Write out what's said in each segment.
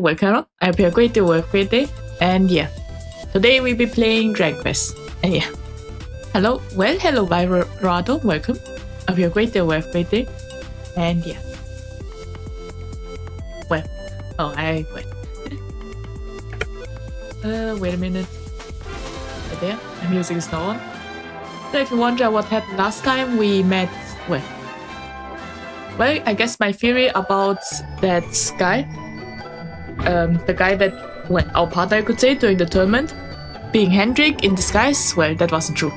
welcome. I hope you have a great day or a great day. And yeah, today we'll be playing Dragon Quest. And yeah, hello Virado, welcome. I hope you have a great day or a great day. And yeah, wait a minute. Right there, the music is now on. So if you wonder what happened last time, we met, well, I guess my theory about that guy, the guy that, well, our partner I could say during the tournament, being Hendrik in disguise, well, that wasn't true.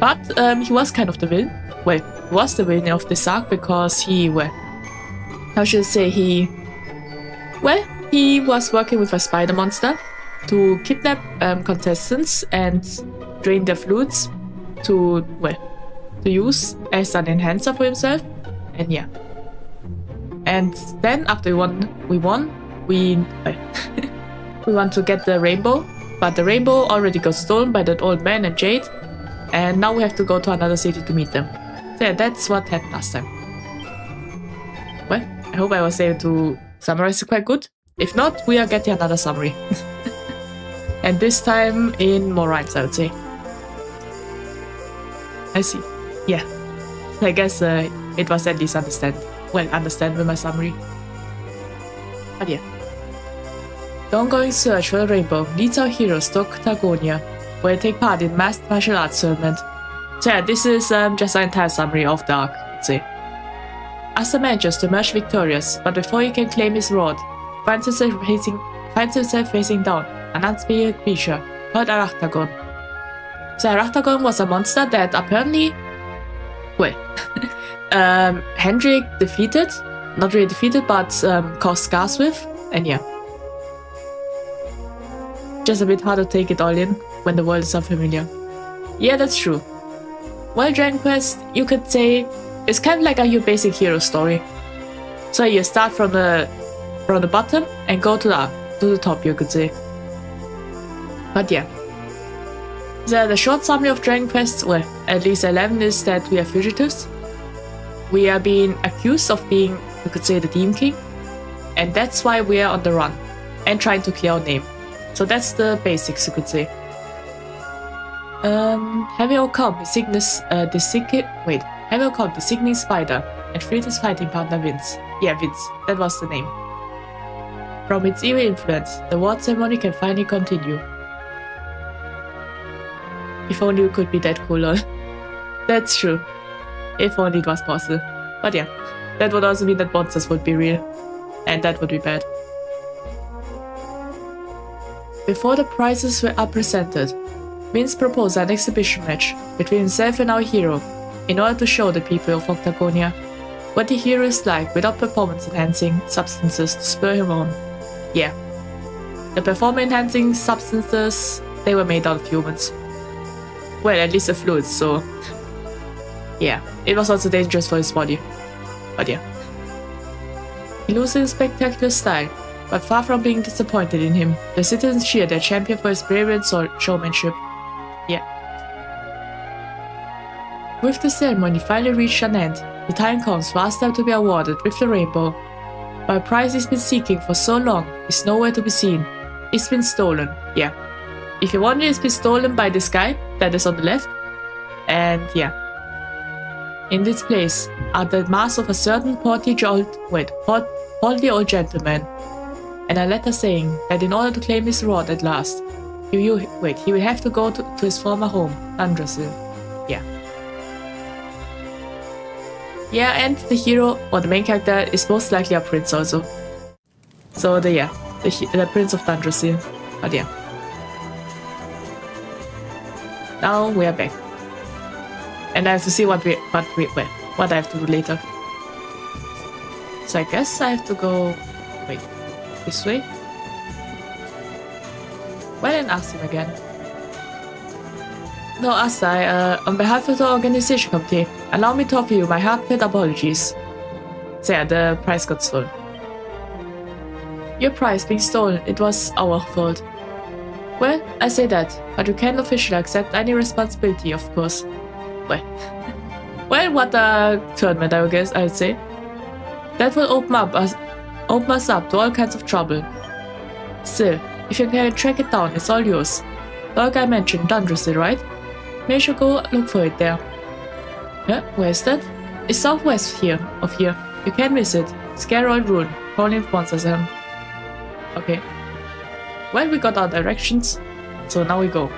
But he was kind of the villain. Well, he was the villain of this arc because he, well, how should I say, he was working with a spider monster to kidnap contestants and drain their fluids to use as an enhancer for himself. And yeah. And then after we won, we want to get the rainbow, but the rainbow already got stolen by that old man and Jade, and now we have to go to another city to meet them. So yeah, that's what happened last time. Well, I hope I was able to summarize it quite good. If not, we are getting another summary. And this time in more rhymes, I would say. I see. Yeah. I guess it was at least understand with my summary. But yeah. The ongoing search for the rainbow leads our heroes to Octagonia, where they take part in masked martial arts tournament. So yeah, this is just an entire summary of the arc, I'd say. Asta manages to emerge victorious, but before he can claim his reward, finds himself facing down an unspeakable creature called Arachtagon. So Arachtagon was a monster that apparently, well, Hendrik defeated, not really defeated, but caused scars with, and yeah. Just a bit hard to take it all in when the world is unfamiliar. Yeah, that's true. Well, Dragon Quest, you could say, is kind of like your basic hero story. So you start from the bottom and go to the top, you could say. But yeah. The short summary of Dragon Quest, well, at least 11, is that we are fugitives. We are being accused of being, you could say, the Demon King. And that's why we are on the run and trying to clear our name. So that's the basics, you could say. Having overcome the sickening spider and freed his fighting partner Vince. Yeah, Vince, that was the name. From its evil influence, the award ceremony can finally continue. If only you could be that cool, lol. That's true. If only it was possible. But yeah, that would also mean that monsters would be real. And that would be bad. Before the prizes are presented, Vince proposed an exhibition match between himself and our hero, in order to show the people of Octagonia what the hero is like without performance-enhancing substances to spur him on. Yeah, the performance-enhancing substances, they were made out of humans. Well, at least the fluids, so yeah, it was also dangerous for his body. But yeah. He loses in spectacular style, but far from being disappointed in him, the citizens cheer their champion for his bravery and showmanship. Yeah. With the ceremony finally reached an end, the time comes for Asta to be awarded with the rainbow. But a prize he's been seeking for so long is nowhere to be seen. It's been stolen, yeah. If you wonder, it's been stolen by this guy that is on the left. And yeah. In this place are the masks of a certain portly old gentleman, and a letter saying that in order to claim his reward at last, he will have to go to his former home, Andrasil. Yeah. Yeah, and the hero, or the main character, is most likely a prince also. So the Prince of Andrasil. But yeah. Now we are back. And I have to see what I have to do later. So I guess I have to go, this way? Well, and ask him again. No, Asta, on behalf of the organization committee, allow me to offer you my heartfelt apologies. So yeah, the prize got stolen. Your prize being stolen, it was our fault. Well, I say that, but you can't officially accept any responsibility, of course. Well, what a tournament, I guess I would say. That will open up Open us up to all kinds of trouble. Still, if you can track it down, it's all yours. The guy mentioned Dundrasil, right? Maybe you should go look for it there. Huh? Where is that? It's southwest of here. You can visit. Scaroid Ruin. Colin sponsors him. Okay. Well, we got our directions, so now we go.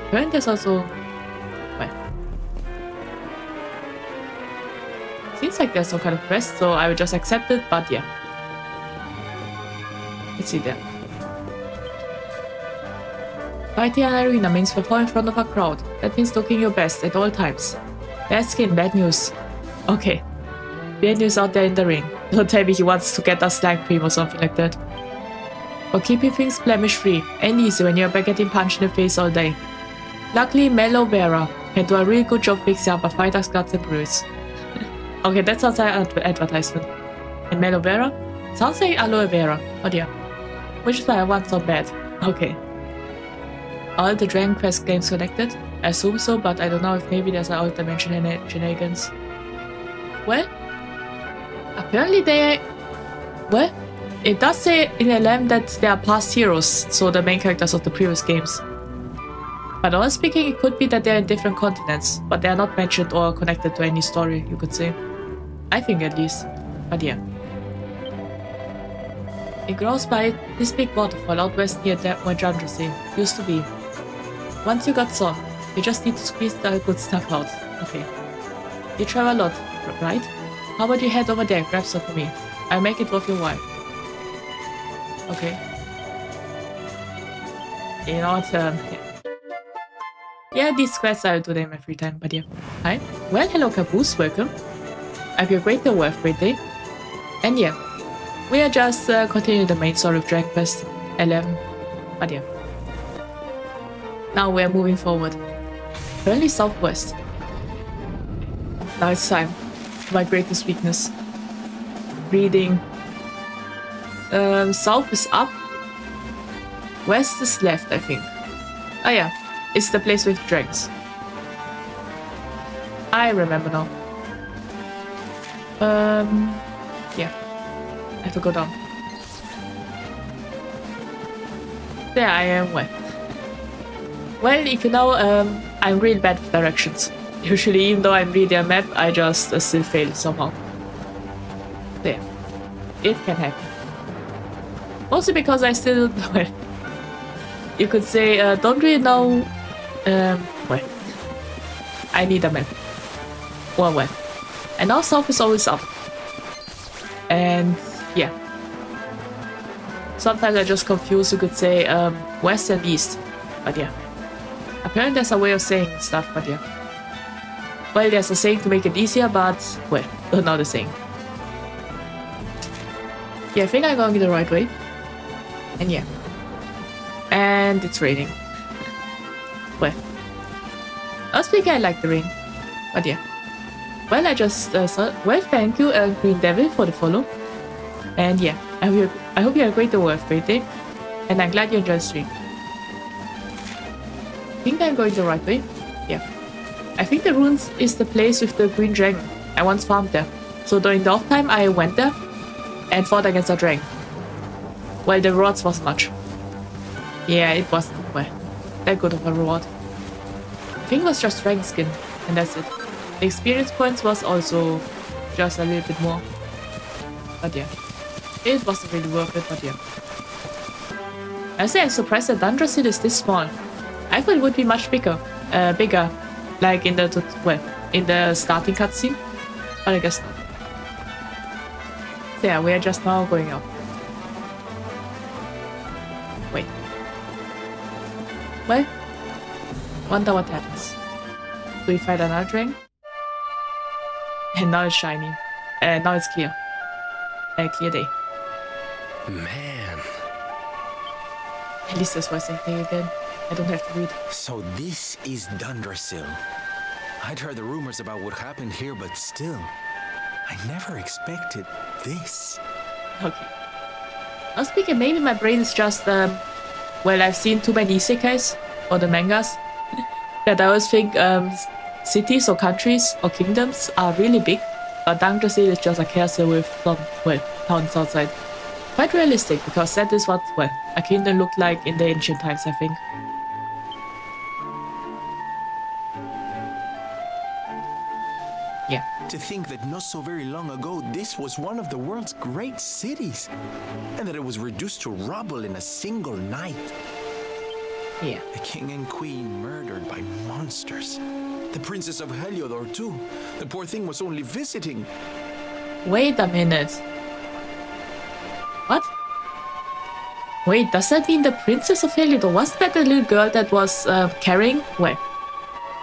Apparently there's also... well... seems like there's some kind of quest, so I will just accept it, but yeah. Let's see there. Fighting an arena means perform in front of a crowd. That means looking your best at all times. Bad skin, bad news. Okay. Bad news out there in the ring. Don't tell me he wants to get us slag cream or something like that. Or keeping things blemish free and easy when you're back getting punched in the face all day. Luckily, Mellow Vera can do a really good job fixing up a fighter's guts and bruise. Okay, that sounds like an advertisement. And Mellow Vera? Sounds like aloe vera. Oh dear. Which is why I want so bad. Okay. All the Dragon Quest games connected? I assume so, but I don't know if maybe there's an old dimension shenanigans. Well, apparently they... well, it does say in LM that they are past heroes, so the main characters of the previous games. But honestly speaking, it could be that they're in different continents, but they are not mentioned or connected to any story, you could say. I think at least. But yeah. It grows by this big waterfall out west near where Dundrasil used to be. Once you got some, you just need to squeeze the good stuff out. Okay. You travel a lot, right? How about you head over there and grab some for me? I'll make it worth your while. Okay. You know what, yeah, these quests I'll do them in my free time, but yeah. Hi. Well, hello Caboose, welcome. I hope you have a great day, great day. And yeah, we are just continuing the main story of Dragon Quest 11, but yeah. Now we are moving forward. Apparently southwest. Now it's time. My greatest weakness. Reading. South is up. West is left, I think. Oh yeah, it's the place with dragons. I remember now. Yeah. I have to go down. There I am. Well, if you know, I'm really bad with directions. Usually, even though I'm reading a map, I just still fail somehow. There. It can happen. Mostly because I still, well, you could say, don't really know, well, I need a map. Well. And now south is always up. And, yeah. Sometimes I just confuse, you could say, west and east. But yeah. Apparently there's a way of saying stuff, but yeah. Well, there's a saying to make it easier, but, well, not the saying. Yeah, I think I'm going the right way. And yeah. And it's raining. Well. I was thinking I like the rain. But yeah. Well, I just saw... well, thank you, Green Devil, for the follow. And yeah, I hope you have a great day. And I'm glad you enjoyed the stream. I think I'm going the right way. Yeah. I think the ruins is the place with the green dragon. I once farmed there. So during the off time, I went there and fought against a dragon. Well, the rewards wasn't much. Yeah, it wasn't, well, that good of a reward. I think it was just dragon skin, and that's it. The experience points was also just a little bit more. But yeah, it wasn't really worth it, but yeah. Honestly, I'm surprised that Dundrasil is this small. I thought it would be much bigger, like in the, well, in the starting cutscene, but I guess not. So yeah, we are just now going up. Wait. Well, wonder what happens. Do we fight another dragon? And now it's shiny. Now it's clear. Clear day. Man. At least that's voice acting again. I don't have to read. So this is Dundrasil. I'd heard the rumors about what happened here, but still, I never expected this. Okay. I was thinking maybe my brain is just, well, I've seen too many isekais, or the mangas, that I always think cities or countries or kingdoms are really big, but Dundrasil is just a castle with some, well, towns outside. quite realistic, because that is what, well, a kingdom looked like in the ancient times, I think. Yeah. To think that not so very long ago, this was one of the world's great cities, and that it was reduced to rubble in a single night. Yeah. The king and queen murdered by monsters. The princess of Heliodor, too. The poor thing was only visiting. Wait a minute. What? Wait, does that mean the princess of Heliodor? Wasn't that the little girl that was carrying? Well,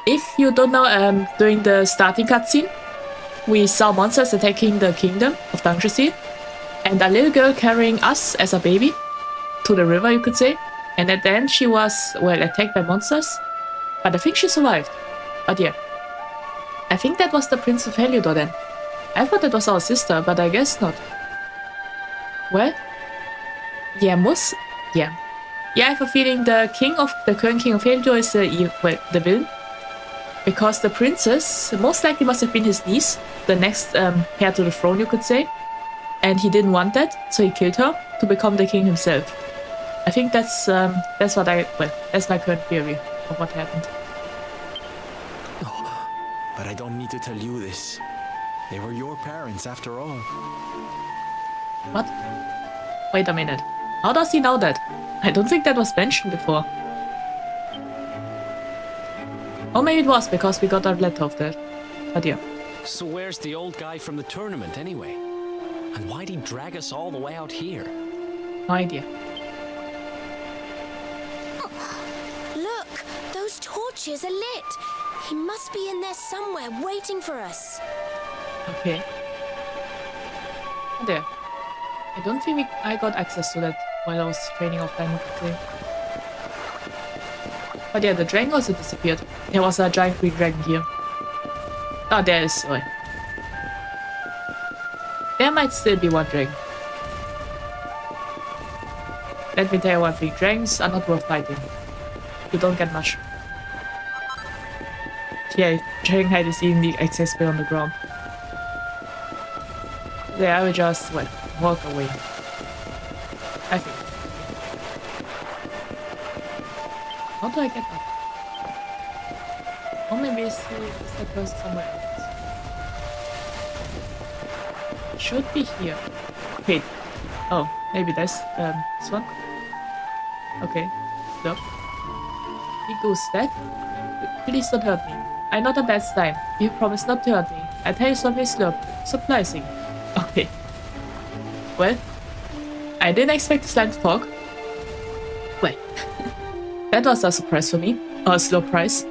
if you don't know, during the starting cutscene, we saw monsters attacking the kingdom of Dungeon, and a little girl carrying us as a baby to the river, you could say. And at the end, she was, well, attacked by monsters. But I think she survived. But yeah. I think that was the Prince of Heliodor then. I thought that was our sister, but I guess not. Well, yeah, yeah. Yeah, I have a feeling the current king of Heliodor is the villain. Because the princess most likely must have been his niece, the next heir to the throne, you could say. And he didn't want that, so he killed her to become the king himself. I think that's that's my current theory of what happened. Oh, but I don't need to tell you this. They were your parents after all. What? Wait a minute. How does he know that? I don't think that was mentioned before. Or maybe it was, because we got a letter of that. But yeah. So where's the old guy from the tournament anyway? And why'd he drag us all the way out here? No idea. Look! Those torches are lit! He must be in there somewhere, waiting for us. Okay. There. I don't think I got access to that while I was training offline, you could say. But yeah, the dragon also disappeared. There was a giant green dragon here. Oh, there is. Oh. There might still be one dragon. Let me tell you one thing. Dragons are not worth fighting. You don't get much. Yeah, dragon hide is easily accessible on the ground. There, I will just, well, walk away. I think. How do I get up? Or maybe it's the person somewhere else. Should be here. Wait. Oh, maybe this one? Okay. Look. He goes that. Please don't hurt me. I'm not a bad slime. You promised not to hurt me. I tell you something surprising. Okay. Well, I didn't expect the slime to talk. Well, that was a surprise for me. Or a slow price.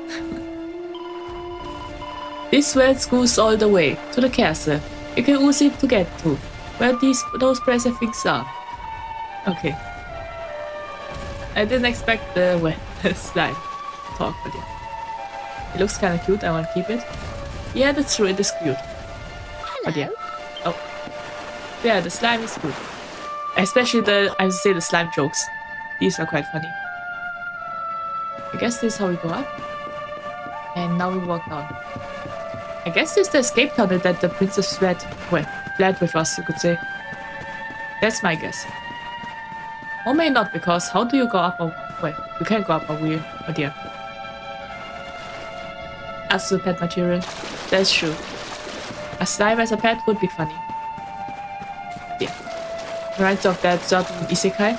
This well goes all the way to the castle. You can use it to get to where those precious things are. Okay. I didn't expect the slime to talk, but yeah. It looks kind of cute. I want to keep it. Yeah, that's true. It is cute. Hello. But yeah. Oh. Yeah, the slime is good. Especially I would say the slime jokes. These are quite funny. I guess this is how we go up. And now we walk down. I guess this is the escape tunnel that the princess fled with us, you could say. That's my guess. Or maybe not, because how do you go up you can't go up a wheel. Oh dear. Absolute pet material. That's true. A slime as a pet would be funny. Yeah. Reminds of that certain isekai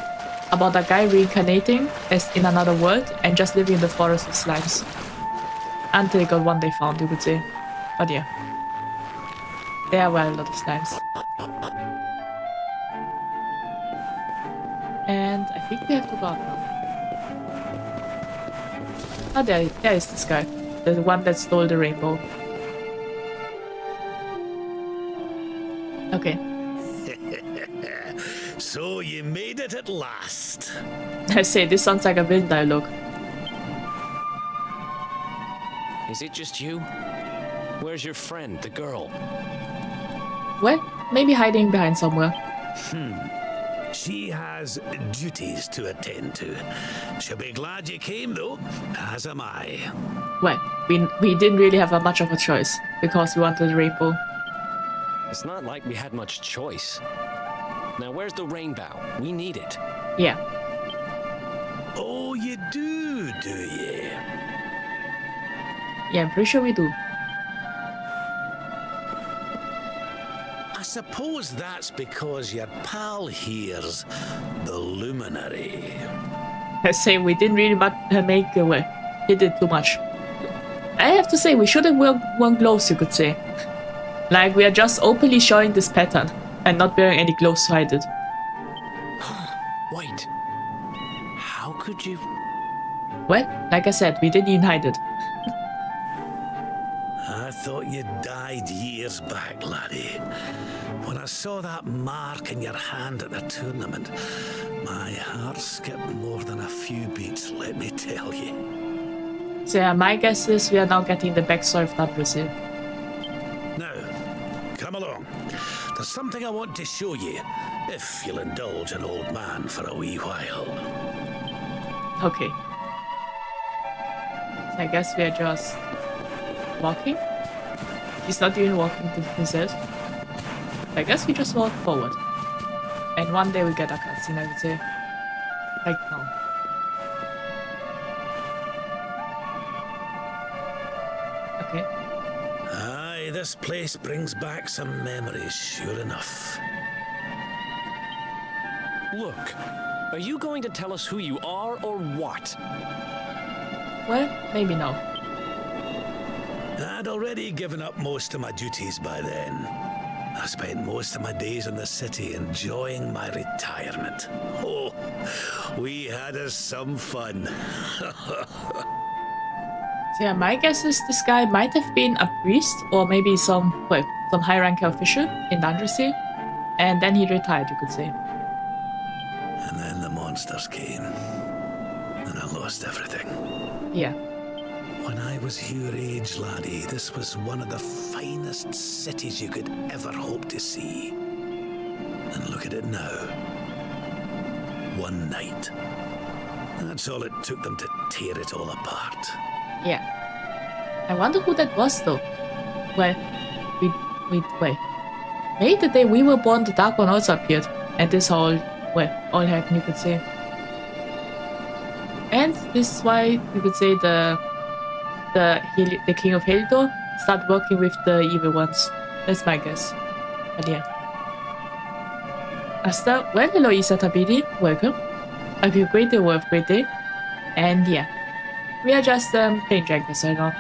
about a guy reincarnating as in another world and just living in the forest with slimes. Until he got one day found, you could say. But yeah. There were a lot of slimes. And I think we have to go up now. Oh, there is this guy. The one that stole the rainbow. Okay. So you made it at last. I say, this sounds like a villain dialogue. Is it just you? Where's your friend, the girl? Well, maybe hiding behind somewhere. She has duties to attend to. She'll be glad you came, though, as am I. Well, we didn't really have much of a choice, because we wanted the rainbow. It's not like we had much choice. Now, where's the rainbow? We need it. Yeah. Oh, you do you? Yeah, I'm pretty sure we do. I suppose that's because your pal here's the luminary. I say we didn't really he did too much. I have to say, we should have worn gloves, you could say. Like, we are just openly showing this pattern and not wearing any gloves to hide it. Wait. How could you... Well, like I said, we didn't even hide it. I thought you died years back, laddie. When I saw that mark in your hand at the tournament, my heart skipped more than a few beats, let me tell you. So yeah, my guess is we are now getting the backstory of Thundrasil. Now, come along. There's something I want to show you, if you'll indulge an old man for a wee while. Okay. So I guess we are just walking. He's not even walking to himself. I guess we just walk forward. And one day we get a cutscene, I would say. Like now. Okay. Aye, this place brings back some memories, sure enough. Look, are you going to tell us who you are or what? Well, maybe no. I'd already given up most of my duties by then. I spent most of my days in the city enjoying my retirement. Oh, we had us some fun. So yeah, my guess is this guy might have been a priest or maybe some high-ranking official in Thundrasil, and then he retired, you could say. And then the monsters came, and I lost everything. Yeah. When I was your age, laddie, this was one of the finest cities you could ever hope to see. And look at it now. One night. That's all it took them to tear it all apart. Yeah. I wonder who that was though. Well, wait. Maybe the day we were born, the Dark One also appeared. And this all happened, you could say. And this is why you could say the King of Helidor started working with the evil ones. That's my guess. But yeah. Asta, well, hello Isa Tabidi, welcome. I hope you have a great day or have a great day. And yeah. We are just playing Dragon Quest right now.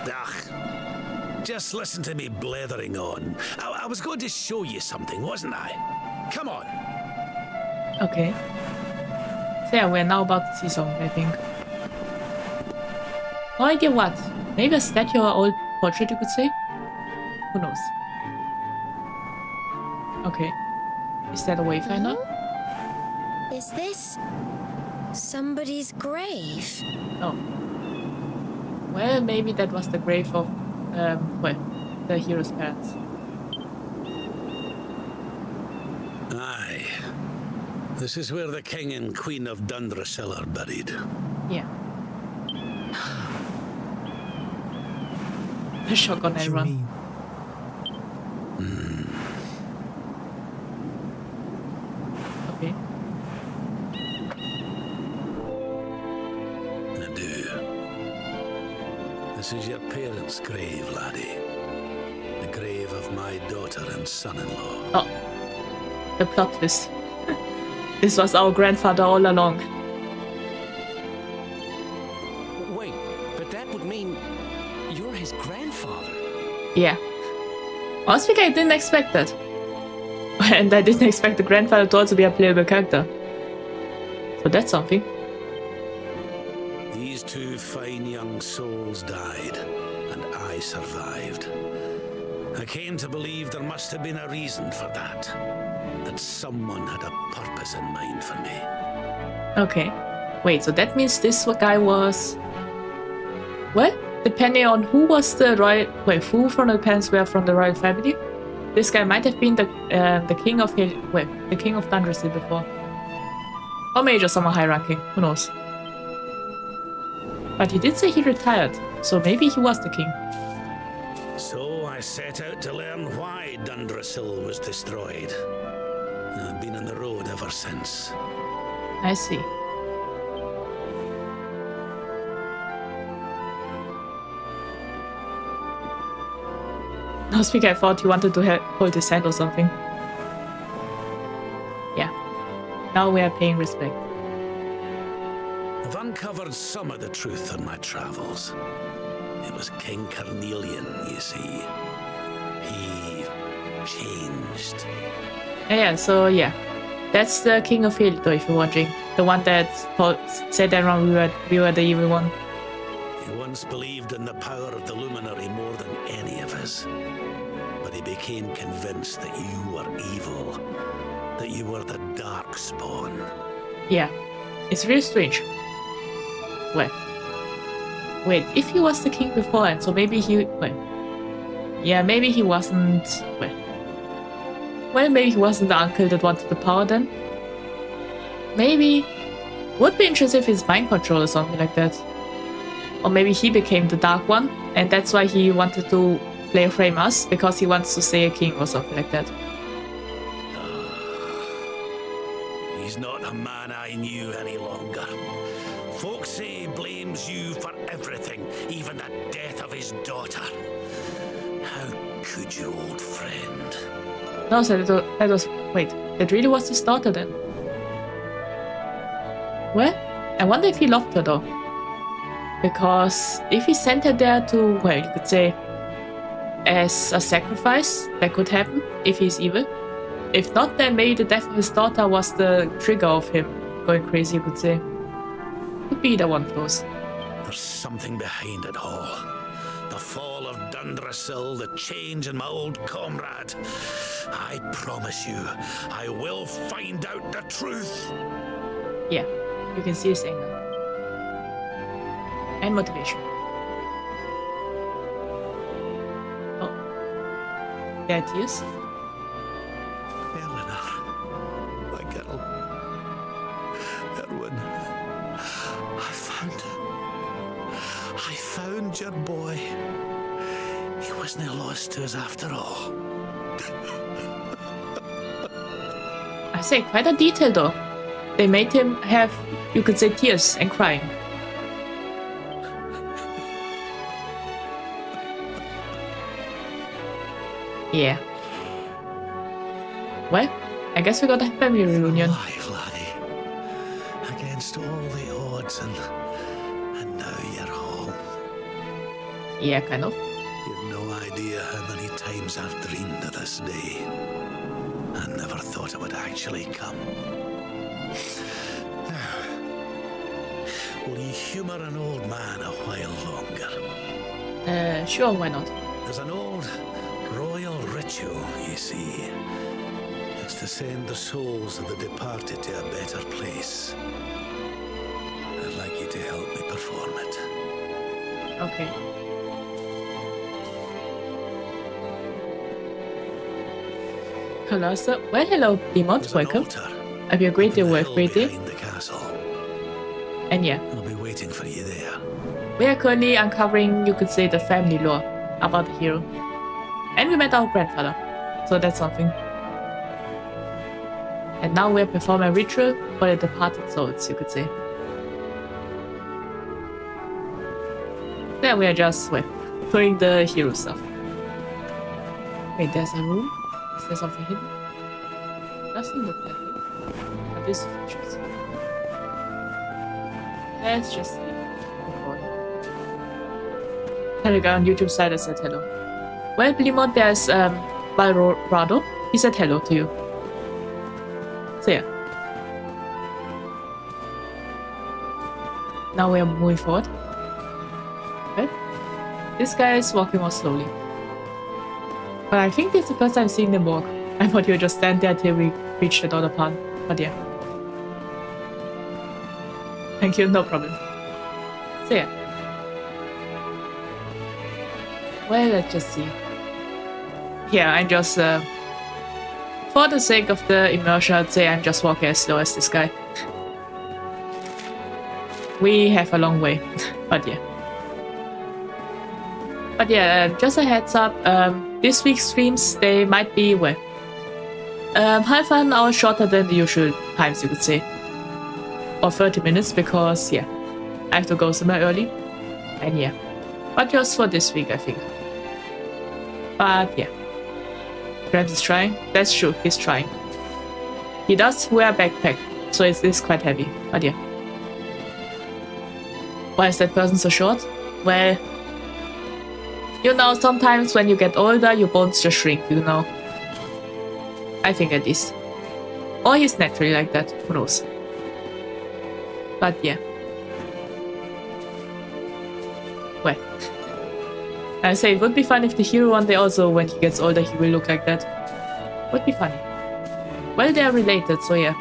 Ugh. Just listen to me blethering on. I was going to show you something, wasn't I? Come on. Okay. So yeah, we're now about to see something, I think. No idea what. Maybe a statue or old portrait, you could say? Who knows? Okay. Is that a wayfinder? Is this somebody's grave? Oh. Well, maybe that was the grave of, the hero's parents. Aye. This is where the King and Queen of Dundrasil are buried. Yeah. The shotgun and run. Okay. I do. This is your parents' grave, laddie. The grave of my daughter and son-in-law. Oh. The plot twist. This was our grandfather all along. Wait, but that would mean you're his grandfather. Yeah. Honestly, I didn't expect that. And I didn't expect the grandfather to also be a playable character. So that's something. These two fine young souls died, and I survived. I came to believe there must have been a reason for that. That someone had a purpose in mind for me. Okay. Wait, so that means this guy was... Well, depending on who was the royal... Wait, who from the parents were from the royal family? This guy might have been the king of the king of Thundrasil before. Or maybe just someone high ranking, who knows. But he did say he retired, so maybe he was the king. So I set out to learn why Dundrasil was destroyed. I've been on the road ever since. I see. Last week I thought he wanted to hold his hand or something. Yeah. Now we are paying respect. I've uncovered some of the truth on my travels. It was King Carnelian, you see. He changed. So yeah. That's the King of Helito, if you're wondering. The one that said that we were the evil one. He once believed in the power of the luminary more than any of us. But he became convinced that you were evil. That you were the Darkspawn. Yeah. It's really strange. Wait, if he was the king before, and so maybe he... Yeah, maybe he wasn't... Well, maybe he wasn't the uncle that wanted the power then. Maybe... Would be interesting if it's mind control or something like that. Or maybe he became the Dark One, and that's why he wanted to frame us, because he wants to stay a king or something like that. He's not a man I knew any longer. Folks say he blames you for everything, even the death of his daughter. How could you, old friend? No, so that was... Wait, that really was his daughter then? Well, I wonder if he loved her though. Because if he sent her there to, well, you could say, as a sacrifice, that could happen if he's evil. If not, then maybe the death of his daughter was the trigger of him going crazy, you could say. Could be either one of those. There's something behind it all. The fall of Dundrasil, the change in my old comrade. I promise you, I will find out the truth. Yeah, you can see his anger. And motivation. Oh. There it is. Eleanor, my girl. Erwin, I found your boy. He wasn't lost to us after all. I say, quite a detail though. They made him have, you could say, tears and crying. Yeah. Well, I guess we got a family reunion. Alive, laddie. Against all the odds, and now you're home. Yeah, kind of. You've no idea how many times I've dreamed of this day. I never thought it would actually come. Now, will you humour an old man a while longer? Sure, why not? There's an old royal ritual, you see. It's to send the souls of the departed to a better place. I'd like you to help me perform it. Okay. Hello, sir. Well, hello, Demont. There's an Welcome. altar Have you a great day, on the work, hill great day. behind the castle. And yeah, I'll be waiting for you there. we are currently uncovering, you could say, the family lore about the hero. And we met our grandfather, so that's something. And now we're performing a ritual for the departed souls, you could say. There we are just, well, doing the hero stuff. Wait, there's a room? Is there something hidden? Doesn't look that way. But this features. Let's just see. Hello, guy on YouTube side that said hello. Well, Blimont, there's Valrado. He said hello to you. So yeah. Now we are moving forward. Okay. This guy is walking more slowly. But I think this is the first time seeing them walk. I thought you would just stand there till we reach the other part. But yeah. Thank you, no problem. So yeah. Well, let's just see. Yeah, I'm just, for the sake of the immersion, I'd say I'm just walking as slow as this guy. We have a long way, but yeah. But yeah, just a heads up, this week's streams, they might be, well, half an hour shorter than the usual times, you could say. Or 30 minutes, because, yeah, I have to go somewhere early. And yeah, but just for this week, I think. But yeah, Grant is trying. That's true, he's trying. He does wear a backpack, so it is quite heavy, but yeah. Why is that person so short? Well, you know, sometimes when you get older, your bones just shrink, you know. I think at least. Or he's naturally like that, who knows. But yeah. Well. I say it would be fun if the hero one day also, when he gets older, he will look like that. Would be funny. Well, they are related, so yeah.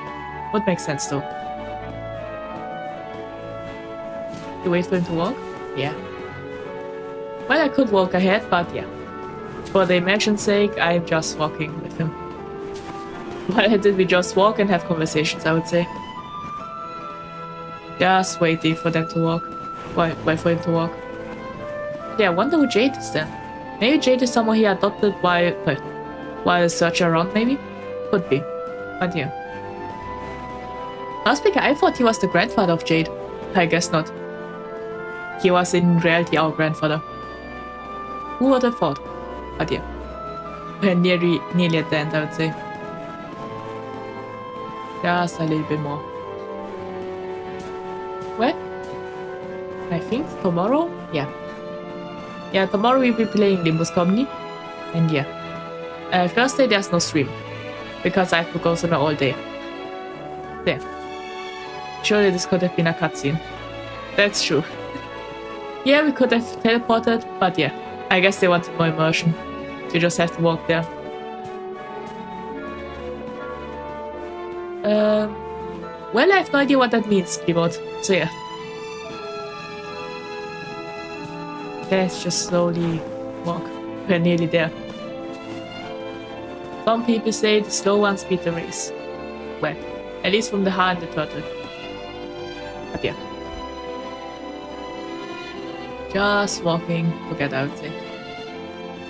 Would make sense though. You wait for him to walk? Yeah. Well, I could walk ahead, but yeah. For the immersion's sake, I'm just walking with him. Why did we just walk and have conversations, I would say. Just waiting for them to walk. Wait for him to walk. Yeah, I wonder who Jade is then. Maybe Jade is someone he adopted while searching around, maybe? Could be. But yeah. Last week I thought he was the grandfather of Jade. I guess not. He was in reality our grandfather. Who would have thought? But yeah. We're nearly at the end, I would say. Just a little bit more. What? I think tomorrow? Yeah. Yeah, tomorrow we'll be playing Limbus Company. And yeah. Thursday there's no stream. Because I have to go somewhere all day. There. Surely this could have been a cutscene. That's true. Yeah, we could have teleported, but yeah. I guess they wanted more immersion. You just have to walk there. Well, I have no idea what that means, keyboard. So yeah. Let's just slowly walk. We're nearly there. Some people say the slow ones beat the race. Well, at least from the hare and the turtle. But yeah. Just walking together, I would say.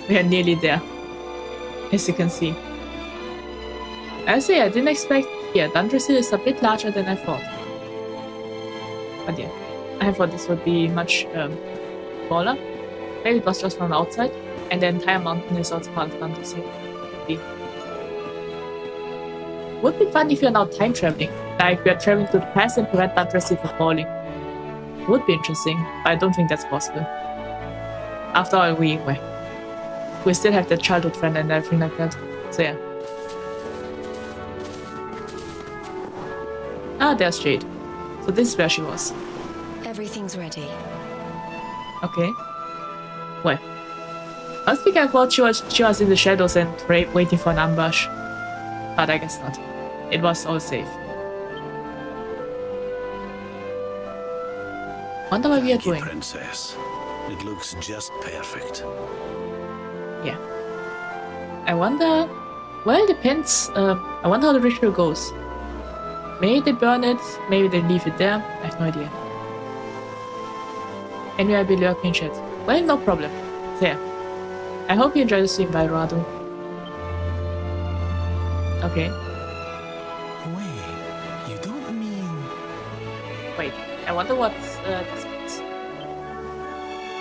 We are nearly there. As you can see. I say I didn't expect. Yeah, Dundrasil is a bit larger than I thought. But yeah, I thought this would be much smaller. Maybe it was just from the outside. And the entire mountain is also part of Dundrasil. Would be fun if you're now time traveling. Like we are traveling to the past and prevent Dundrasil from falling. Would be interesting, but I don't think that's possible. After all, we still have that childhood friend and everything like that. So yeah. Ah, there's Jade. So this is where she was. Everything's ready. Okay. Well. Last week I thought she was in the shadows and waiting for an ambush. But I guess not. It was all safe. Wonder what we are doing. Princess. It looks just perfect. Yeah. I wonder... Well, it depends. I wonder how the ritual goes. Maybe they burn it, maybe they leave it there. I have no idea. Anyway, I'll be lurking in chat. Well, no problem. There. I hope you enjoy the stream, Radu. Okay. Wait, you don't mean... Wait, I wonder what this means.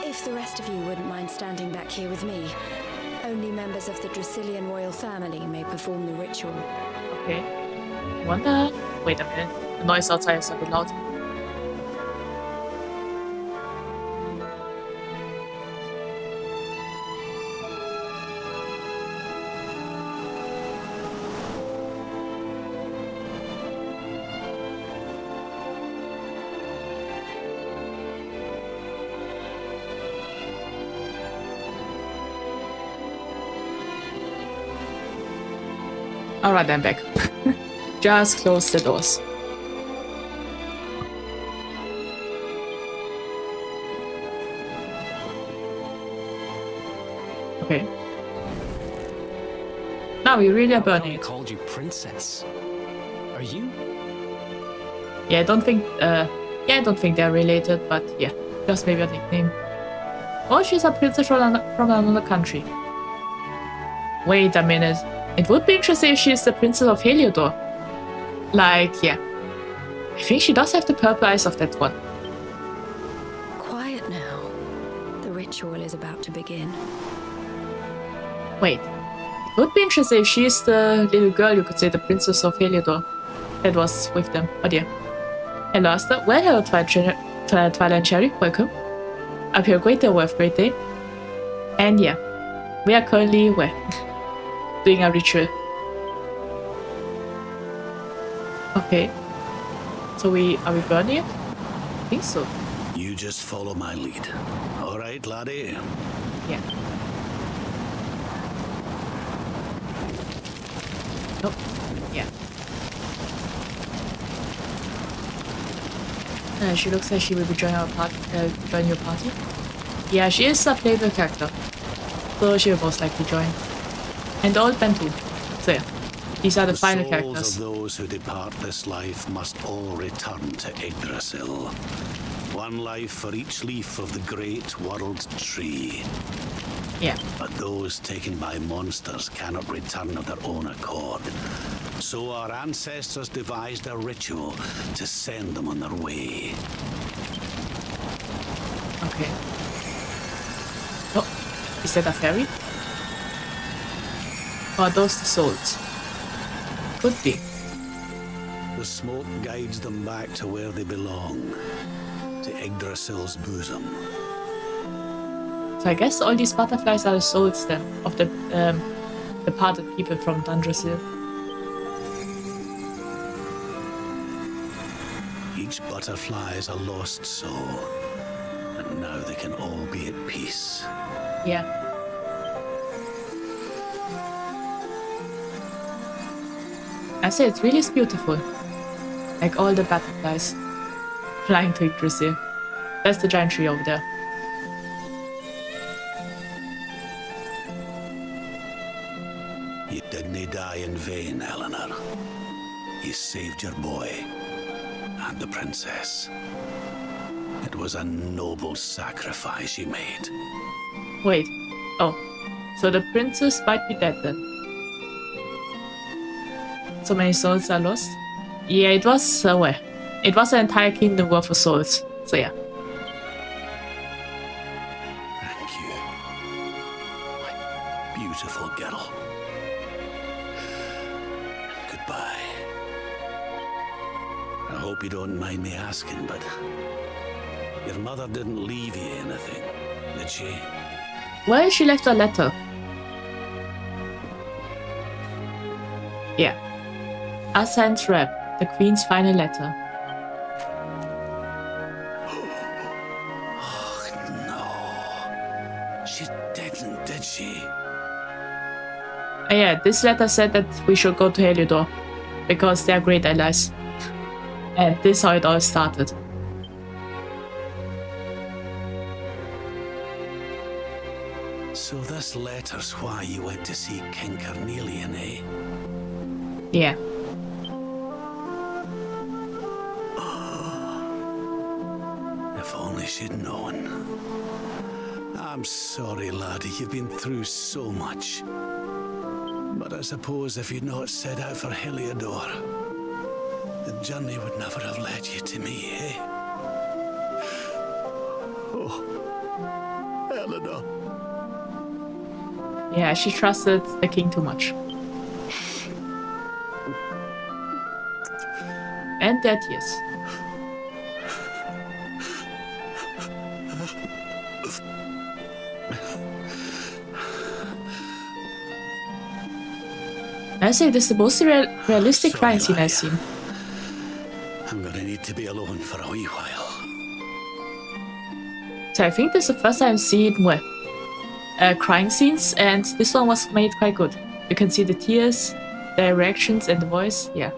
If the rest of you wouldn't mind standing back here with me, only members of the Dracilian royal family may perform the ritual. Okay. I wonder... Wait a minute. The noise outside is a bit loud. Alright, I'm back. Just close the doors. Okay. Now we really are burning I it. called you princess. Are you? Yeah, I don't think they're related, but yeah, just maybe a nickname. Or she's a princess from another country. Wait a minute. It would be interesting if she's the princess of Heliodor. Like, yeah. I think she does have the purple eyes of that one. Quiet now. The ritual is about to begin. Wait. It would be interesting if she is the little girl, you could say, the princess of Heliodor. That was with them. Oh dear. Hello, Asta. Well, hello, Twilight Cherry. Welcome. Up here, great day, we have great day. And yeah. We are currently, well, doing a ritual. Okay. So are we burning it? I think so. You just follow my lead. All right, laddie? Yeah. Oh, yeah. She looks like she will be joining our party. Join your party. Yeah, she is a playable character, so she will most likely join. And old Bantu. So yeah, these are the final characters. The souls of those who depart this life must all return to Yggdrasil. One life for each leaf of the great world tree. Yeah. But those taken by monsters cannot return of their own accord. So our ancestors devised a ritual to send them on their way. Okay. Oh, is that a fairy? Or are those the souls? Could be. The smoke guides them back to where they belong, to Yggdrasil's bosom. So I guess all these butterflies are the souls then of the departed people from Dundrasil. Each butterfly is a lost soul, and now they can all be at peace. Yeah. I say it's really beautiful. Like all the butterflies flying to Yggdrasil. That's the giant tree over there. You didn't die in vain, Eleanor. You saved your boy and the princess. It was a noble sacrifice you made. Wait. Oh. So the princess might be dead then. So many souls are lost? Yeah, it was, well, it was an entire kingdom worth of souls. So yeah. Thank you, my beautiful girl. Goodbye. I hope you don't mind me asking, but your mother didn't leave you anything, did she? Well, she left a letter. Yeah. Asan's Rap, the Queen's final letter. Oh, no. She didn't, did she? Yeah, this letter said that we should go to Heliodor because they are great allies. And this is how it all started. So this letter's why you went to see King Carnelian, eh? Yeah. If only she'd known. I'm sorry, laddie, you've been through so much. But I suppose if you'd not set out for Heliodor, the journey would never have led you to me, eh? Oh, Eleanor. Yeah, she trusted the king too much. And that, yes. I say this is the most realistic crime scene I've seen. I'm gonna need to be alone for a wee while. So I think this is the first time I've seen, well, crying scenes, and this one was made quite good. You can see the tears, the reactions, and the voice, yeah.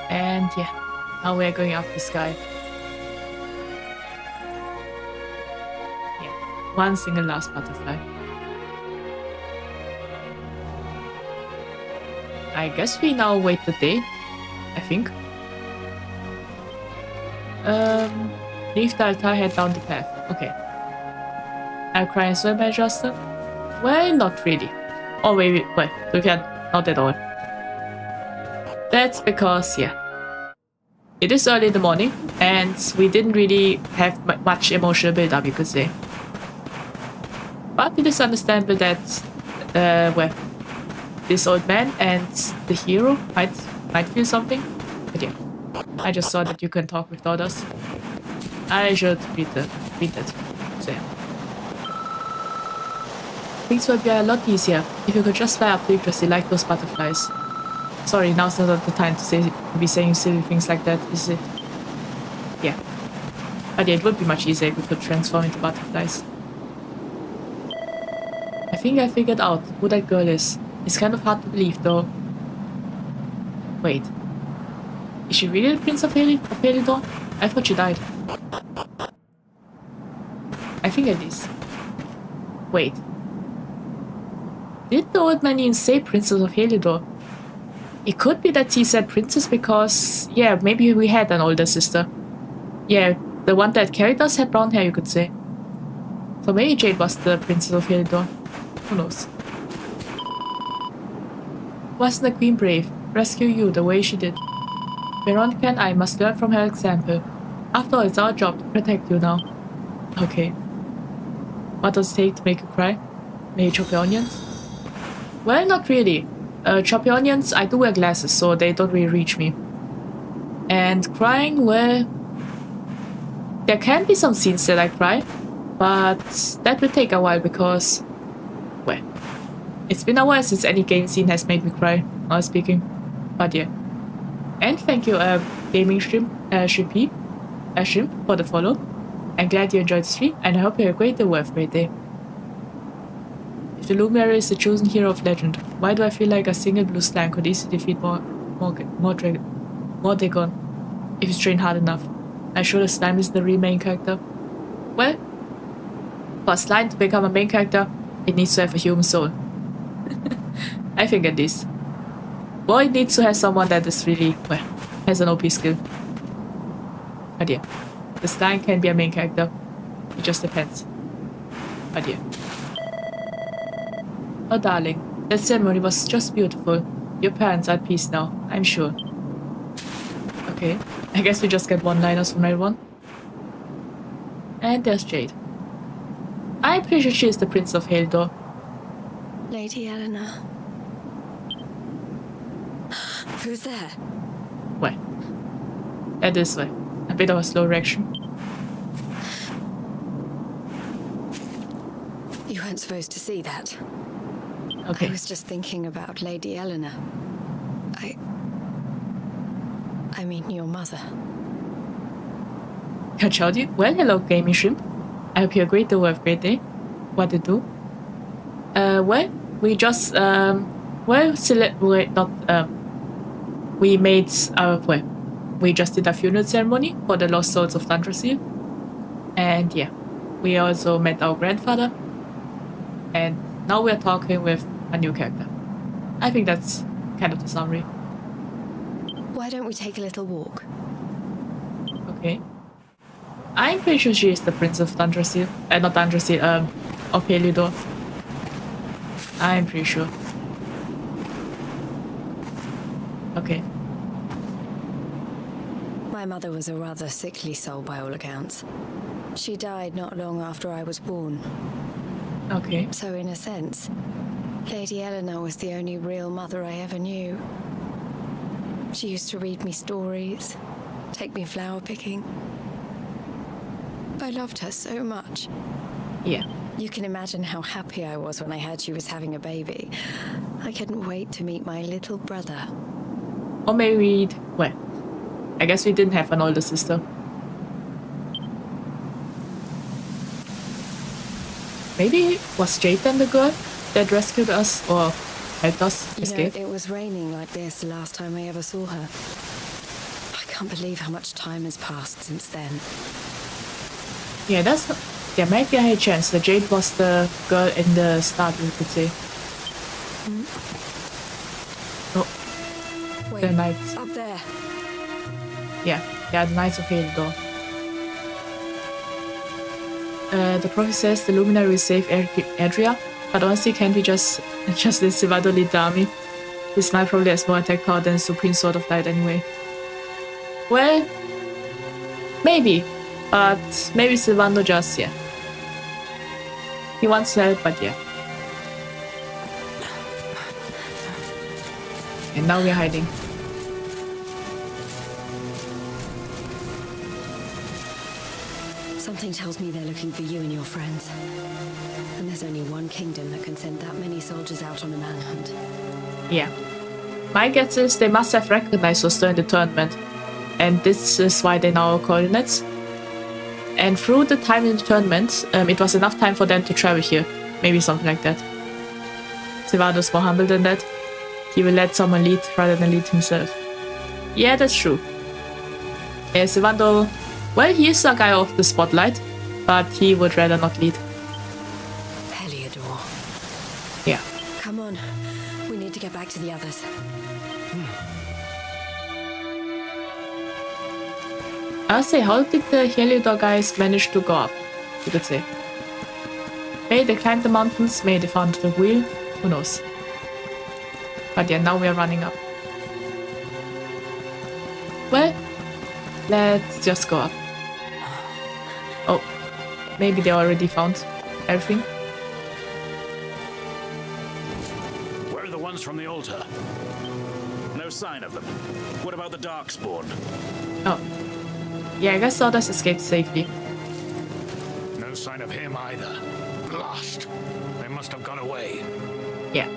And yeah, now we're going up the sky. Yeah, one single last butterfly. I guess we now wait the day, I think. Leave the altar, head down the path. Okay. I'll cry as well, my Justin? Well, not really. Oh, wait, we can't. Not at all. That's because, yeah. It is early in the morning, and we didn't really have much emotional build-up, you could say. But it is understandable that, this old man and the hero might feel something. But yeah, I just saw that you can talk with others. I should read it. So yeah. Things would be a lot easier if you could just fly up dangerously like those butterflies. Sorry, now's not the time to be saying silly things like that, is it? Yeah. But yeah, it would be much easier if we could transform into butterflies. I think I figured out who that girl is. It's kind of hard to believe, though. Wait. Is she really the Prince of Helidor? I thought she died. I think at least. Wait. Did the old man even say Princess of Helidor? It could be that he said princess because, yeah, maybe we had an older sister. Yeah, the one that carried us had brown hair, you could say. So maybe Jade was the Princess of Helidor. Who knows? Wasn't the Queen brave? Rescue you the way she did. Veronica and I must learn from her example. After all, it's our job to protect you now. Okay. What does it take to make you cry? May you chop your onions? Well, not really. Chop your onions, I do wear glasses, so they don't really reach me. And crying, well... There can be some scenes that I cry, but that will take a while because... Well, it's been a while since any game scene has made me cry, honestly speaking. But yeah. And thank you, Gaming Shrimp, Shrimp, for the follow. I'm glad you enjoyed the stream, and I hope you have a great day or have a great day. If the Luminary is the chosen hero of legend, why do I feel like a single blue slang could easily defeat Mordegon if it's trained hard enough? I'm sure the slime is the real main character. Well, for a slime to become a main character, it needs to have a human soul. I think at least. Well, it needs to have someone that is really, well, has an OP skill. But yeah, the slime can be a main character. It just depends. But yeah. Oh darling, that ceremony was just beautiful. Your parents are at peace now, I'm sure. Okay, I guess we just get one-liners from everyone. And there's Jade. I'm pretty sure she is the Prince of Helidor. Lady Eleanor. Who's there? Well, that is a bit of a slow reaction. You weren't supposed to see that. Okay. I was just thinking about Lady Eleanor. I mean your mother. Kachodi? Well, hello, Gaming Shrimp. I hope you have a great day or have a great day. What to do? Well, we just, we just did a funeral ceremony for the lost souls of Thunderseal. And yeah, we also met our grandfather. And now we're talking with a new character. I think that's kind of the summary. Why don't we take a little walk? Okay. I'm pretty sure she is the Prince of Thunderseal. Not Thunderseal, of Helidor. I'm pretty sure. Okay. My mother was a rather sickly soul by all accounts. She died not long after I was born. Okay. So in a sense, Lady Eleanor was the only real mother I ever knew. She used to read me stories, take me flower picking. I loved her so much. Yeah. You can imagine how happy I was when I heard she was having a baby. I couldn't wait to meet my little brother. Or maybe well, I guess we didn't have an older sister. Maybe was Jade then the girl that rescued us or helped us escape? You know, it was raining like this the last time I ever saw her. I can't believe how much time has passed since then. Yeah, there might be a high chance that Jade was the girl in the start, we could say. Oh, Wait, the Knights. up there. Yeah, the Knights of Helidor. The prophet says the luminary will save Adria, but honestly, can't we just let Sylvando lead the army? This might probably has more attack power than Supreme Sword of Light anyway. Well, maybe, but maybe Sylvando just, yeah. He wants to help, but yeah. And now we're hiding. Something tells me they're looking for you and your friends. And there's only one kingdom that can send that many soldiers out on a manhunt. Yeah. My guess is they must have recognized us during the tournament. And this is why they know our coordinates. And through the time in the tournament, it was enough time for them to travel here. Maybe something like that. Sylvando's more humble than that. He will let someone lead rather than lead himself. Yeah, that's true. Sylvando, well, he is a guy of the spotlight, but he would rather not lead. Heliodor. Yeah. Come on. We need to get back to the others. I'll say, how did the Heliodor guys manage to go up? You could say. Maybe they climbed the mountains, maybe they found the wheel, who knows. But yeah, now we are running up. Well, let's just go up. Oh, maybe they already found everything. Where are the ones from the altar? No sign of them. What about the Darkspawn? Oh. Yeah, I guess others escaped safely. No sign of him either. Blast! They must have gone away. Yeah.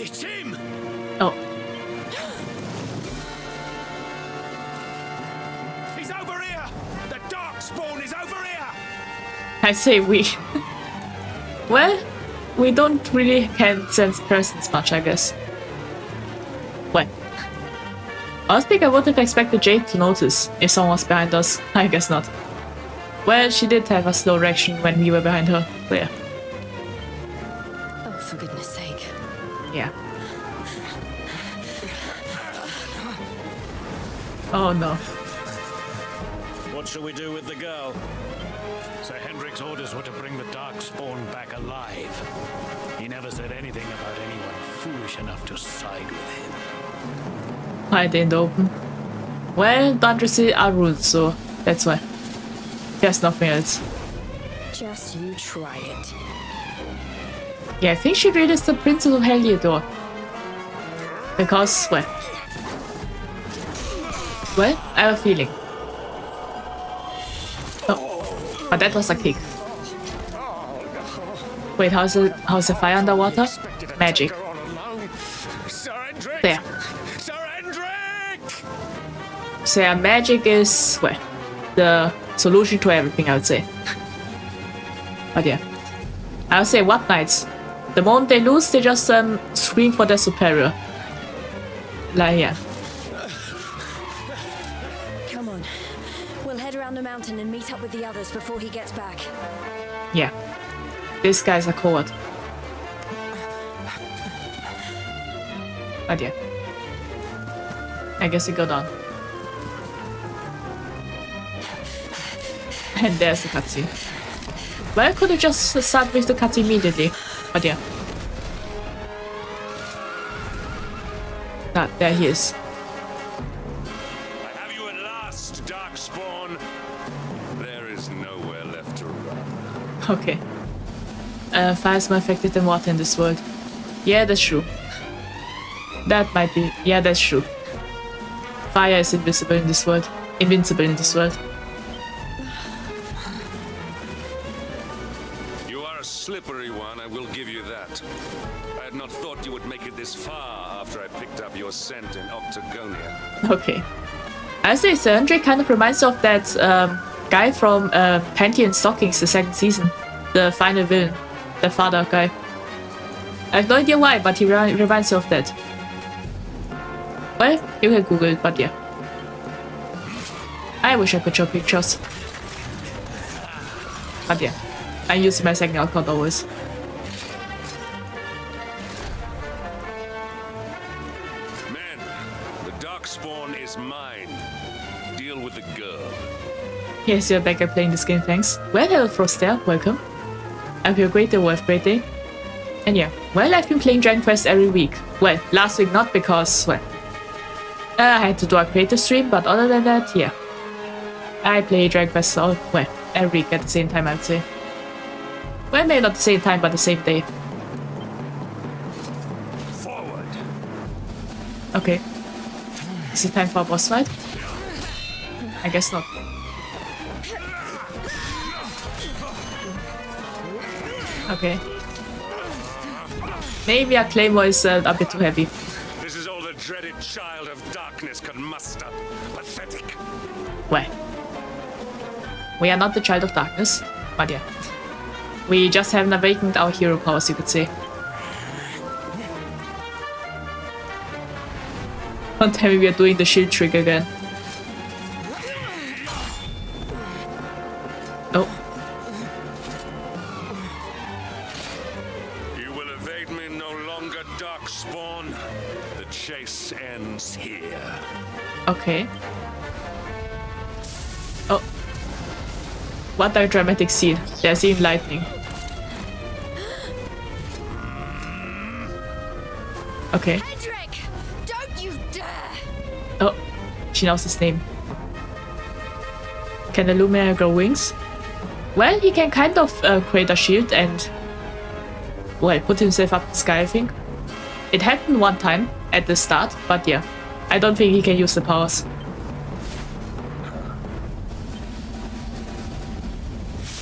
It's him! Oh. He's over here! The Darkspawn is over here! I say we. Well, we don't really can sense presence much, I guess. Well. Honestly, I would have expected Jade to notice if someone was behind us. I guess not. Well, she did have a slow reaction when we were behind her. So yeah. Oh, for goodness sake. Yeah. Oh no. What shall we do with the girl? Sir Hendrik's orders were to bring the Darkspawn back alive. He never said anything about anyone foolish enough to side with him. Hide in the open. Well, Dungeons are rules, so that's why. There's nothing else. Just you try it. Yeah, I think she really is the Princess of Heliodor. Because, well, I have a feeling. Oh, but that was a kick. Wait, how's the fire underwater? Magic. There. So yeah, magic is, well, the solution to everything, I would say. But yeah. I would say what knights? The moment they lose, they just scream for their superior. Like, yeah. Come on. We'll head around the mountain and meet up with the others before he gets back. Yeah. This guy's a coward. But yeah. I guess we go down. And there's the cutscene. Well, I could have just started with the cutscene immediately. But yeah. Ah, there he is. I have you at last, Darkspawn. There is nowhere left to run. Okay. Fire is more effective than water in this world. Yeah, that's true. That might be. Yeah, that's true. Fire is invisible in this world. Invincible in this world. You are a slippery one, I will give you that. I had not thought you would make it this far after I picked up your scent in Octagonia. Okay. I say Sir Hendrik kind of reminds me of that guy from Panty and Stockings, the second season. The final villain. The father guy. I have no idea why, but he reminds me of that. Well, you can Google it, but yeah. I wish I could show pictures. But yeah. I'm using my second account always. Men, the Darkspawn is mine. Deal with the girl. Yes, you're back at playing this game, thanks. Well, hello Froster, welcome. I hope you have a great day or have a great day. And yeah, well, I've been playing Dragon Quest every week. Well, last week not because, well, I had to do a creative stream, but other than that, yeah. I play Dragon Quest all, well, every week at the same time, I would say. Well, maybe not the same time, but the same day. Forward. Okay. Is it time for a boss fight? I guess not. Okay. Maybe a claymore is a bit too heavy. This is all the dreaded child of darkness could muster. Pathetic. Well. We are not the child of darkness, but yeah. We just haven't awakened our hero powers, you could say. Don't tell me we are doing the shield trick again. Oh. You will evade me no longer, Darkspawn. The chase ends here. Okay. Oh. What a dramatic scene. They're seeing lightning. Okay. Hendrik! Don't you dare! Oh. She knows his name. Can the Lumiere grow wings? Well, he can kind of create a shield and, well, put himself up the sky, I think. It happened one time at the start, but yeah. I don't think he can use the powers.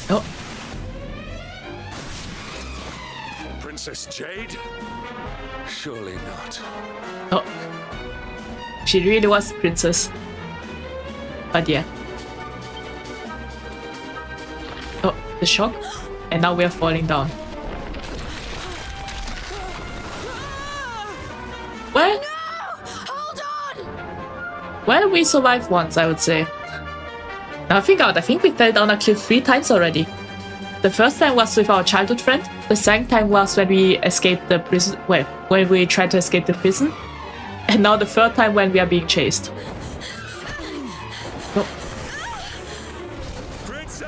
Oh. Princess Jade? Surely not. Oh. She really was the princess. But yeah. Oh, the shock. And now we are falling down. Well, Hold on! well, we survived once, I would say. Now think out, I think we fell down a cliff 3 times already. The first time was with our childhood friend. The second time was when we escaped the prison. Well, when we tried to escape the prison. And now the third time when we are being chased. Oh. Princess!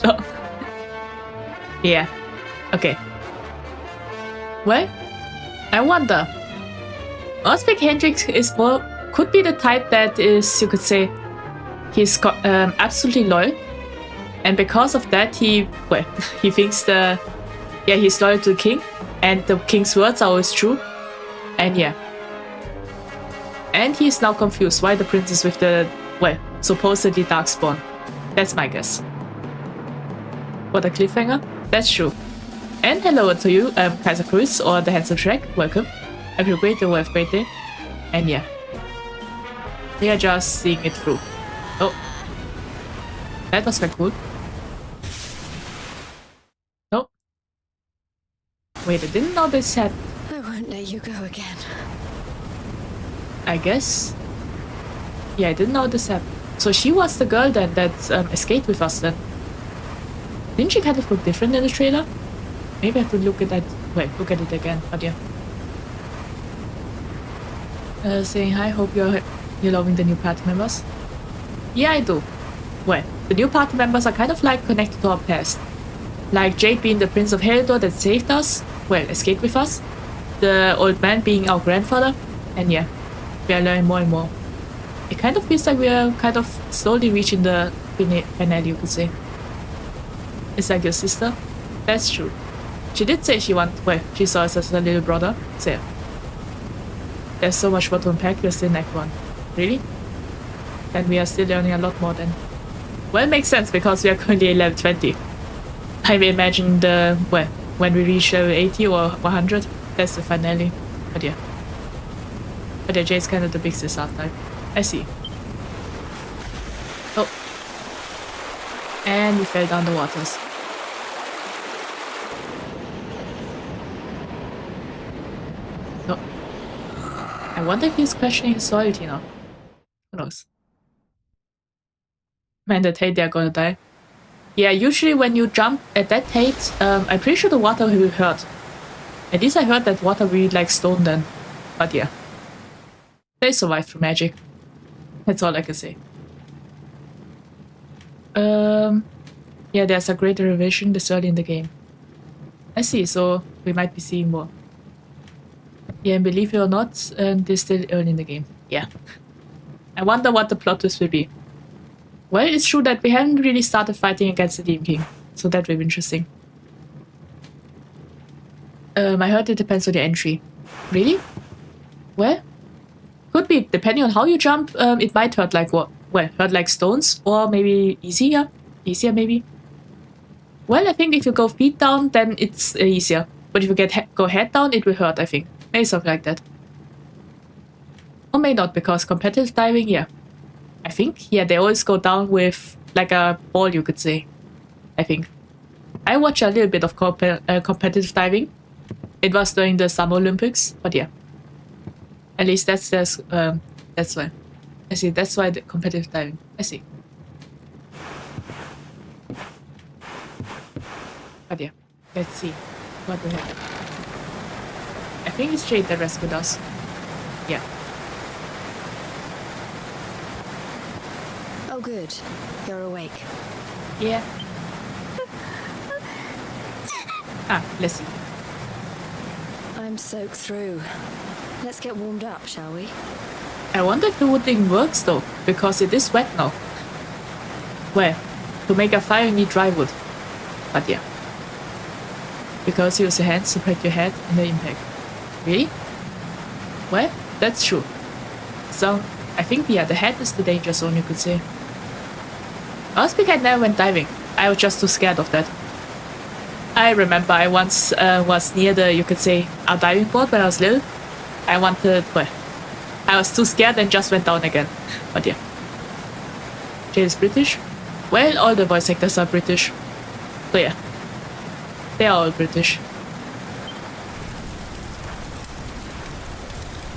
Oh. Yeah. Okay. Well, I wonder. Osbeck Hendrix is more, could be the type that is, you could say, he's absolutely loyal, and because of that, he thinks he's loyal to the king, and the king's words are always true, and yeah. And he's now confused why the princess with the, supposedly Darkspawn. That's my guess. What a cliffhanger. That's true. And hello to you, Kaiser Cruz, or the Handsome Shrek. Welcome. I hope you have a great day, have a great day. And yeah. They are just seeing it through. Oh. That was quite cool. Oh. Wait, I didn't know this had... I won't let you go again. I guess... Yeah, I didn't know this happened. So she was the girl then that escaped with us then. Didn't she kind of look different in the trailer? Maybe I have to look at that. Wait, look at it again. But yeah. Saying hi, hope you're loving the new party members. Yeah, I do. Well, the new party members are kind of like connected to our past. Like Jade being the Prince of Heldor that saved us, escaped with us. The old man being our grandfather. And yeah, we are learning more and more. It kind of feels like we are kind of slowly reaching the finale, you could say. It's like your sister. That's true. She did say she saw us as a little brother. So yeah. There's so much more to unpack, we're still in Act 1. Really? And we are still learning a lot more then. Well, it makes sense because we are currently level 20. I may imagine when we reach level 80 or 100, that's the finale. But yeah. But yeah, Jade's kind of the big sis archetype. I see. Oh. And we fell down the waters. Oh. I wonder if he's questioning his loyalty now. Who knows? Man, that height, they're gonna die. Yeah, usually when you jump at that height, I'm pretty sure the water will hurt. At least I heard that water really like stone then. But yeah. They survived through magic. That's all I can say. Yeah, there's a greater revision this early in the game. I see, so we might be seeing more. Yeah, and believe it or not, this is still early in the game. Yeah. I wonder what the plot twist will be. Well, it's true that we haven't really started fighting against the Demon King, so that will be interesting. I heard it depends on your entry. Really? Well, could be. Depending on how you jump, it might hurt like what? Well, hurt like stones, or maybe easier. Easier, maybe. Well, I think if you go feet down, then it's easier. But if you go head down, it will hurt, I think. Maybe something like that. Or may not, because competitive diving, yeah. I think, yeah, they always go down with like a ball, you could say. I think. I watch a little bit of competitive diving. It was during the Summer Olympics, but yeah. At least that's why. I see, that's why the competitive diving. I see. But yeah, let's see what we have. I think it's Jade that rescued us. Yeah. Oh, good. You're awake. Yeah. Listen. I'm soaked through. Let's get warmed up, shall we? I wonder if the wood thing works though, because it is wet now. Well, to make a fire you need dry wood. But yeah. Because use your hands to break your head in the impact. Really? Well, that's true. So, I think yeah, the head is the danger zone, you could say. Last week I never went diving. I was just too scared of that. I remember I once was near the, you could say, a diving board when I was little. I was too scared and just went down again. But yeah. Jade is British? Well, all the voice actors are British. So yeah. They are all British.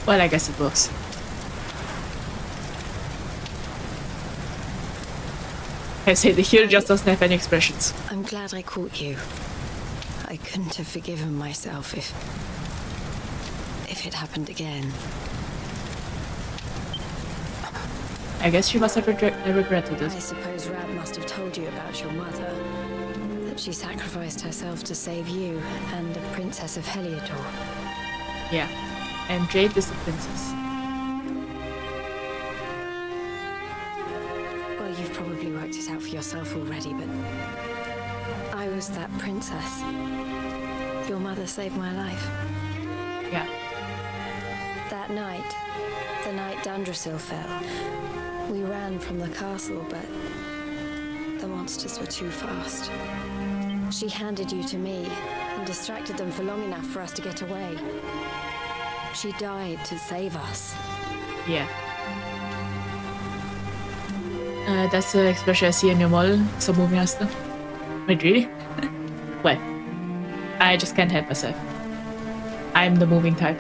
Well, I guess it works. I say the hero just doesn't have any expressions. I'm glad I caught you. I couldn't have forgiven myself if it happened again. I guess she must have regretted I it. suppose Rab must have told you about your mother. That she sacrificed herself to save you and the Princess of Heliodor. Yeah. And Jade is the princess. Well, you've probably worked it out for yourself already, but I was that princess. Your mother saved my life. Yeah. That night, the night Dundrasil fell, we ran from the castle, but the monsters were too fast. She handed you to me and distracted them for long enough for us to get away. She died to save us. Yeah. That's the expression I see in your model, so movie master. Wait, really? Well, I just can't help myself. I'm the moving type.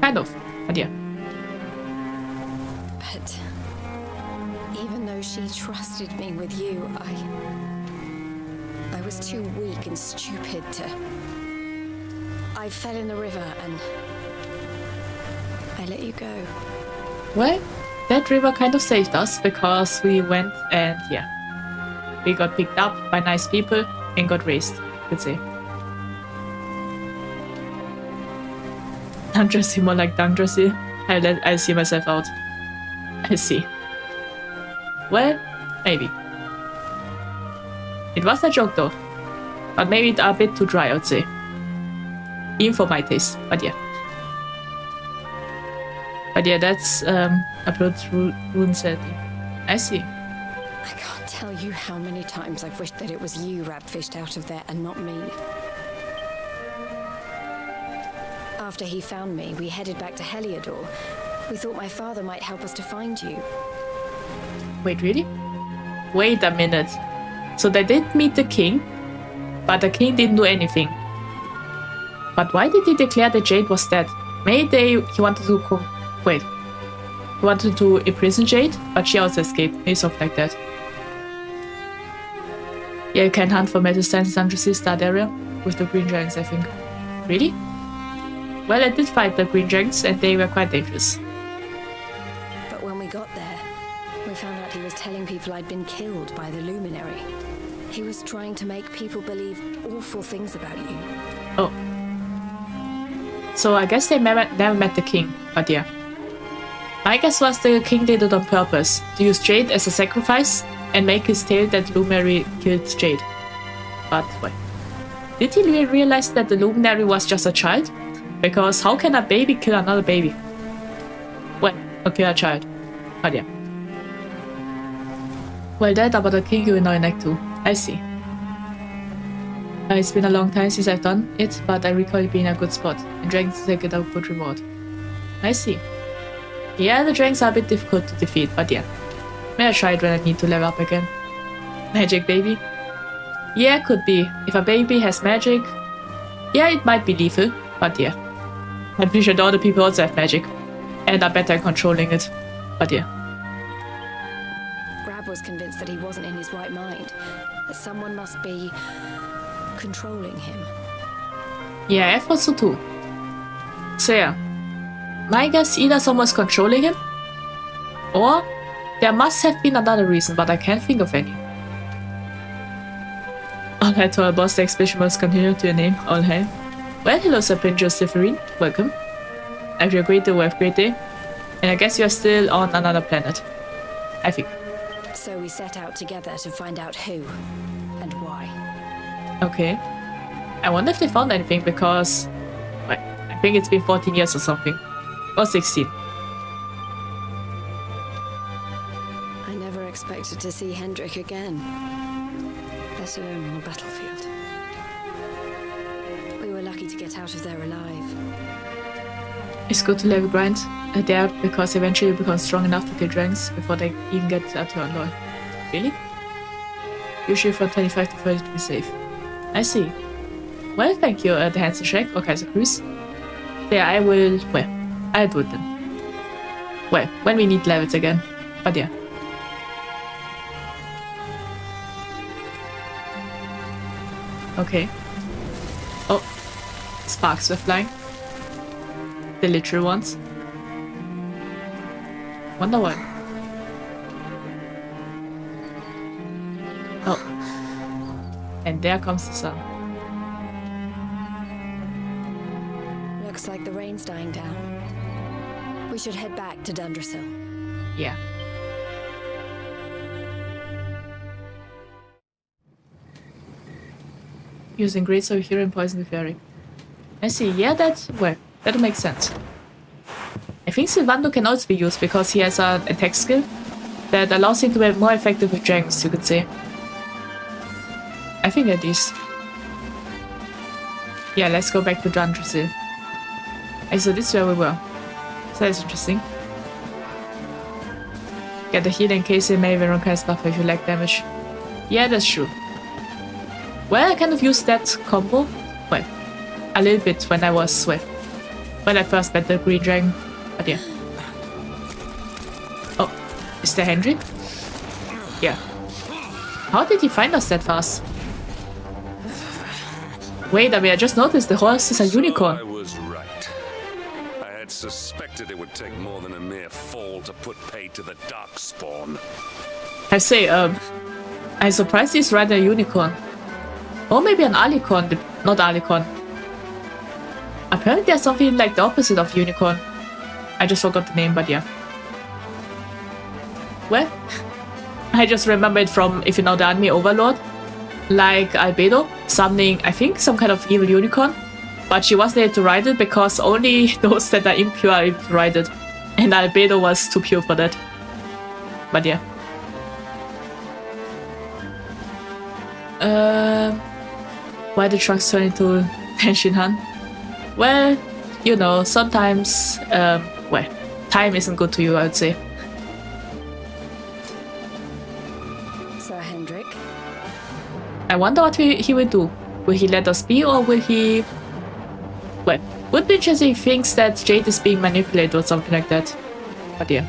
Kind of, but yeah. But even though she trusted me with you, I was too weak and stupid to... I fell in the river and I let you go. Well, that river kind of saved us because we went and yeah. We got picked up by nice people and got raised, you could say. Dundrasil, more like Dundrasil. I see myself out. I see. Well, maybe. It was a joke though. But maybe a bit too dry, I would say. Even for my taste, but yeah. But yeah, that's a Blood Rune setting. I see. I can't tell you how many times I've wished that it was you Rab fished out of there and not me. After he found me, we headed back to Heliodor. We thought my father might help us to find you. Wait, really? Wait a minute. So they did meet the king, but the king didn't do anything. But why did he declare that Jade was dead? Maybe he wanted to wait. He wanted to imprison Jade, but she also escaped. Maybe something like that. Yeah, you can hunt for metal stands in Dundrasil start area with the green giants, I think. Really? Well, I did fight the green giants and they were quite dangerous. But when we got there, we found out he was telling people I'd been killed by the Luminary. He was trying to make people believe awful things about you. Oh. So I guess they never met the king, but yeah. My guess was the king did it on purpose, to use Jade as a sacrifice and make his tale that Luminary killed Jade. But wait. Did he really realize that the Luminary was just a child? Because how can a baby kill another baby? Well, or kill a child. But yeah. Well, that about the king you know in Act 2. I see. It's been a long time since I've done it, but I recall it being a good spot, and dragons take it a good reward. I see. Yeah, the dragons are a bit difficult to defeat, but yeah. May I try it when I need to level up again. Magic baby? Yeah, could be. If a baby has magic, yeah, it might be lethal, but yeah. I'm pretty sure the other people also have magic, and are better at controlling it, but yeah. Brab was convinced that he wasn't in his right mind, that someone must be controlling him. Yeah, I thought so too. So yeah. My guess either someone's controlling him, or there must have been another reason, but I can't think of any. All hail to our boss, the expedition must continue to your name, all hail. Well, hello Serpentio Sifferine, welcome. Have you a great day or have a great day? And I guess you're still on another planet. I think. So we set out together to find out who and why. Okay. I wonder if they found anything because... Well, I think it's been 14 years or something. Or 16. I never expected to see Hendrik again, let alone on the battlefield. We were lucky to get out of there alive. It's good to level grind there because eventually you become strong enough to kill dragons before they even get a turn lol. Really? Usually from 25 to 30 to be safe. I see. Well, thank you, the Hansen Shack or Kaiser Cruise. Yeah, I will... Well, I'll do it then. Well, when we need levels again. But yeah. Okay. Oh. Sparks were flying. The literal ones. Wonder why. Oh. And there comes the sun. Looks like the rain's dying down. We should head back to Dundrasil. Yeah. Using great sword hero and poison the fairy. I see, yeah, well, that'll make sense. I think Sylvando can also be used because he has an attack skill that allows him to be more effective with dragons, you could say. I think at least. Yeah, let's go back to Dundrasil. And so this is where we were. So that's interesting. Get the heal in case you may run cast buff if you lack damage. Yeah, that's true. Well, I kind of used that combo. Well, a little bit when I was when I first met the green dragon. But yeah. Oh, is there Hendrik? Yeah. How did he find us that fast? Wait, I mean, I just noticed the horse is a unicorn. So I was right. I had suspected it would take more than a mere fall to put pay to the Darkspawn. I say, I'm surprised he's riding a unicorn. Or maybe an alicorn, not alicorn. Apparently there's something like the opposite of unicorn. I just forgot the name, but yeah. Well, I just remember it from, if you know the anime Overlord, like Albedo, summoning, I think, some kind of evil unicorn. But she wasn't able to ride it because only those that are impure are able to ride it. And Albedo was too pure for that. But yeah. Why did Trunks turn into Tenshinhan? Well, you know, sometimes, well, time isn't good to you, I would say. Sir Hendrik? I wonder what he will do. Will he let us be, or will he... Well, would be interesting if he thinks that Jade is being manipulated or something like that. But yeah.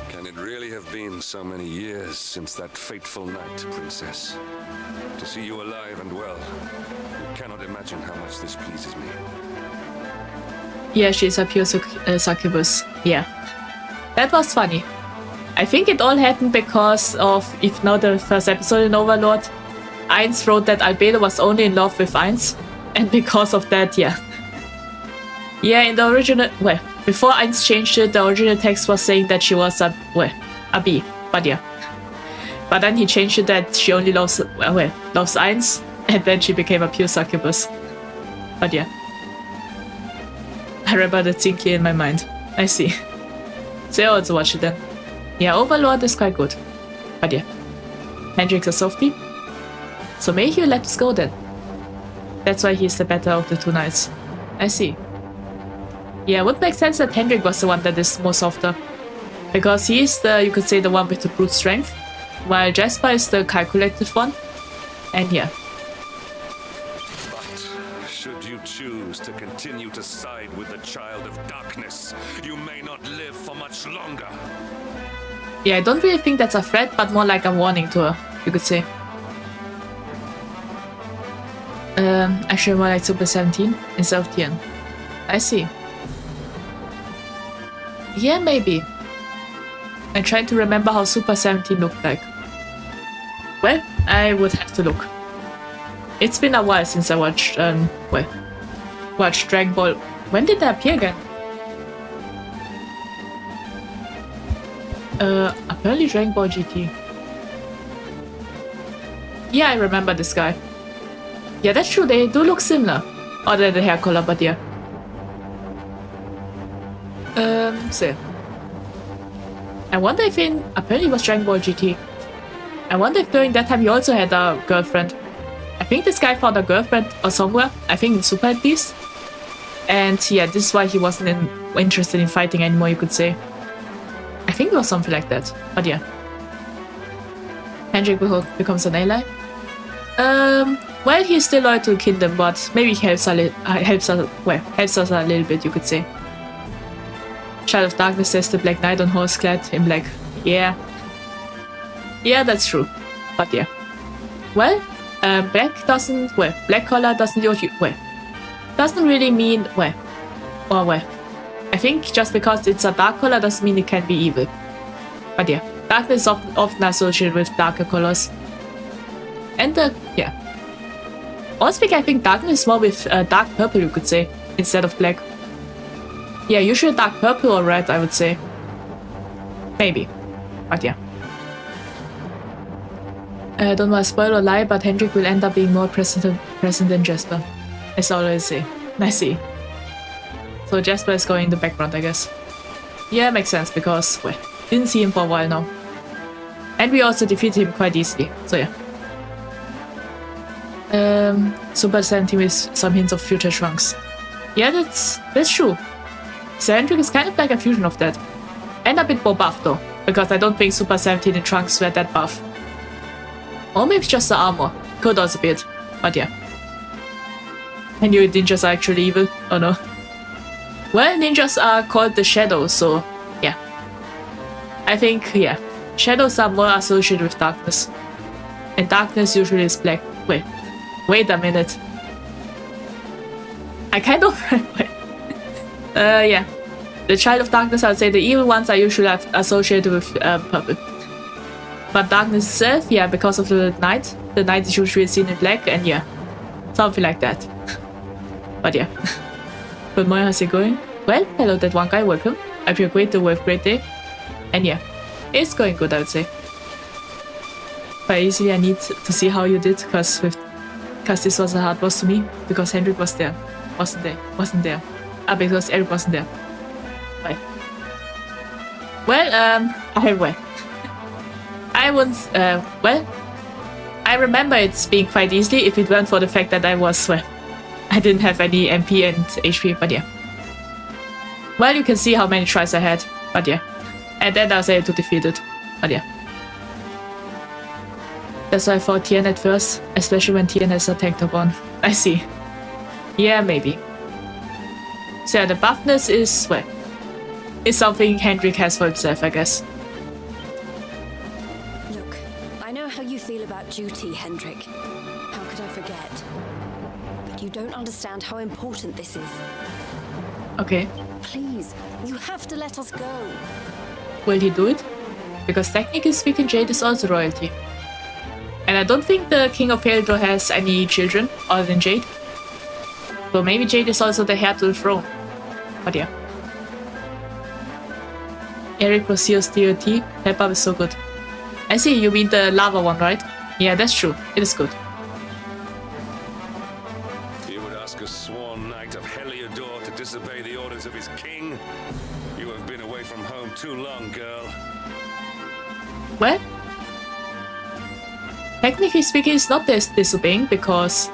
Can it really have been so many years since that fateful night, Princess? To see you alive and well, you cannot imagine how much this pleases me. Yeah, she's a pure succubus. Yeah. That was funny. I think it all happened because of, if not the first episode in Overlord, Ainz wrote that Albedo was only in love with Ainz, and because of that, yeah. Yeah, in the original, well, before Ainz changed it, the original text was saying that she was a B, but yeah. But then he changed it that she only loves Ainz, and then she became a pure succubus. But yeah. I remember that scene clear in my mind. I see. So I also watched it then. Yeah, Overlord is quite good. But yeah. Hendrik's a softie. So maybe he'll let us go then. That's why he's the better of the two knights. I see. Yeah, it would make sense that Hendrik was the one that is more softer. Because he is the, you could say, the one with the brute strength. While Jasper is the calculative one. And yeah. But should you choose to continue to side with the Child of Darkness, you may not live for much longer. Yeah, I don't really think that's a threat, but more like a warning to her, you could say. Actually more like Super 17 instead of Tien. I see. Yeah, maybe. I'm trying to remember how Super 17 looked like. Well, I would have to look. It's been a while since I watched, watched Dragon Ball. When did they appear again? Apparently Dragon Ball GT. Yeah, I remember this guy. Yeah, that's true, they do look similar. Other than the hair color, but yeah. So. I wonder if apparently it was Dragon Ball GT. I wonder if during that time he also had a girlfriend. I think this guy found a girlfriend or somewhere. I think in Super at least. And yeah, this is why he wasn't interested in fighting anymore, you could say. I think it was something like that. But yeah. Hendrik becomes an ally. Well, he's still loyal to the kingdom, but maybe he helps us a little bit, you could say. Child of Darkness says the Black Knight on horse clad in black. Yeah. Yeah, that's true. But yeah. Well, black color doesn't really mean, I think just because it's a dark color doesn't mean it can be evil. But yeah, darkness is often associated with darker colors. And yeah. Also, I think darkness is more with dark purple, you could say, instead of black. Yeah, usually dark purple or red, I would say. Maybe. But yeah. I don't want to spoil or lie, but Hendrik will end up being more present than Jasper. As I always say. I see. So Jasper is going in the background, I guess. Yeah, makes sense, because, well, didn't see him for a while now. And we also defeated him quite easily, so yeah. Super 17 with some hints of future Trunks. Yeah, that's true. So Hendrik is kind of like a fusion of that. And a bit more buff though, because I don't think Super 17 and Trunks were that buff. Or maybe just the armor. Could also be it, but yeah. I knew ninjas are actually evil. Oh no. Well, ninjas are called the shadows, so yeah. I think, yeah. Shadows are more associated with darkness. And darkness usually is black. Wait a minute. I kind of... yeah. The Child of Darkness, I would say the evil ones are usually associated with purple. But darkness itself, yeah, because of the night is usually seen in black, and yeah. Something like that. But yeah. But Moya, how's it going? Well, hello that one guy, welcome. I hope you're great to have a great day. And yeah, it's going good, I would say. But easily I need to see how you did, because this was a hard boss to me, because Hendrik was there. Wasn't there. Because Eric wasn't there. Bye. Well, I wouldn't, I remember it being quite easily if it weren't for the fact that I didn't have any MP and HP, but yeah. Well, you can see how many tries I had, but yeah. And then I was able to defeat it, but yeah. That's why I fought Tien at first, especially when Tien has a tank top on. I see. Yeah, maybe. So yeah, the buffness is, is something Hendrik has for himself, I guess. Look, I know how you feel about duty, Hendrik. How could I forget? But you don't understand how important this is. Okay. Please, you have to let us go. will he do it? Because technically speaking, Jade is also royalty. And I don't think the King of Pelennor has any children other than Jade. So maybe Jade is also the heir to the throne. But yeah. Eric Rosier's DOT. Help up is so good. I see, you mean the lava one, right? Yeah, that's true. It is good. You would ask a sworn knight of Heliodor to disobey the orders of his king? You have been away from home too long, girl. Well, technically speaking, it's not disobeying because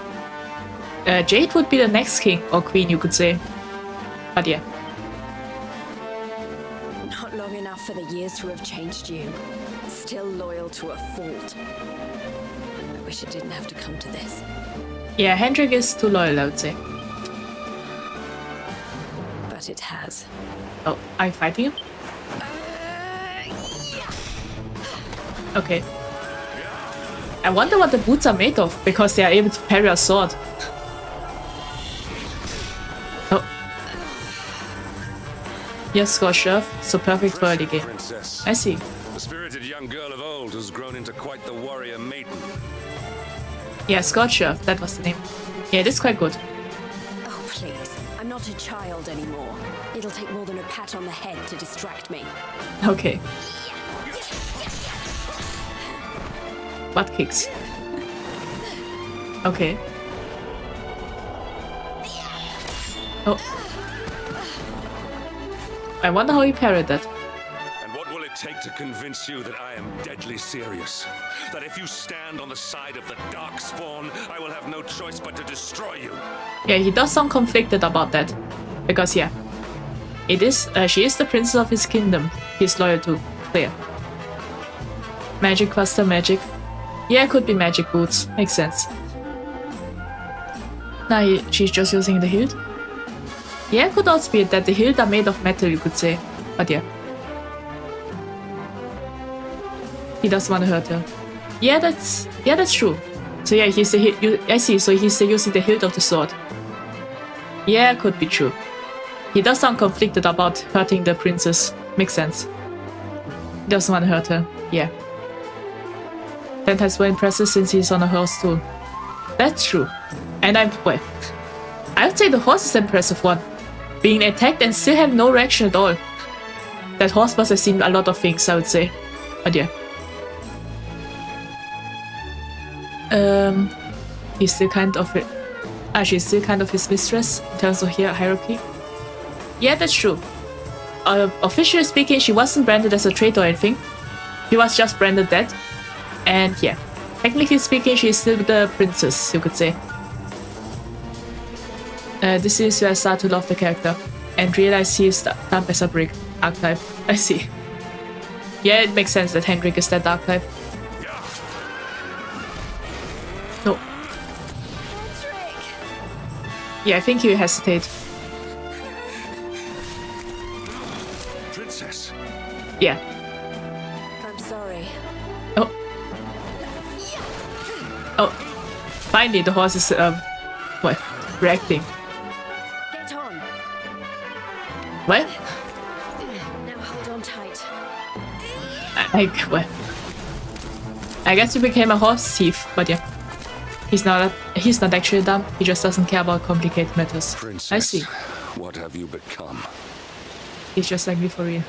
Jade would be the next king or queen, you could say. But yeah. Not long enough for the years to have changed you. Still loyal to a fault. I wish it didn't have to come to this. Yeah, Hendrik is too loyal, I would say. But it has. Oh, are you fighting him? Okay. I wonder what the boots are made of, because they are able to parry a sword. Oh. Yes, Scorchurf, so perfect for early game. Princess. I see. The spirited young girl of old has grown into quite the warrior maiden. Yeah, Scorchurf, that was the name. Yeah, it is quite good. Oh, please. I'm not a child anymore. It'll take more than a pat on the head to distract me. Okay. Butt kicks. Okay. Oh. I wonder how he parried that. And what will it take to convince you that I am deadly serious? That if you stand on the side of the Darkspawn, I will have no choice but to destroy you? Yeah, he does sound conflicted about that. Because yeah. She is the princess of his kingdom. He's loyal to. Clear. Magic cluster magic. Yeah, it could be magic boots. Makes sense. Now she's just using the hilt. Yeah, it could also be that the hilt are made of metal, you could say. But yeah. He doesn't want to hurt her. Yeah, that's true. So yeah, I see. So he's using the hilt of the sword. Yeah, it could be true. He does sound conflicted about hurting the princess. Makes sense. He doesn't want to hurt her. Yeah. That has more impressive since he's on a horse too. That's true. And I would say the horse is the impressive one. Being attacked and still have no reaction at all. That horse must have seen a lot of things, I would say. But yeah. He's still kind of she's still kind of his mistress in terms of hierarchy. Yeah, that's true. Officially speaking, she wasn't branded as a traitor or anything. She was just branded dead. And yeah, technically speaking, she's still the princess, you could say. This is where I start to love the character and realize he is dumb as a brick archetype. I see. Yeah, it makes sense that Hendrik is that archetype. No. Yeah, I think you hesitate. Princess. Yeah. I'm sorry. Oh. Oh. Finally, the horse is reacting. Get on. What? Now hold on tight. I guess he became a horse thief, but yeah. He's not actually dumb, he just doesn't care about complicated matters. Princess, I see. What have you become? He's just like me for real.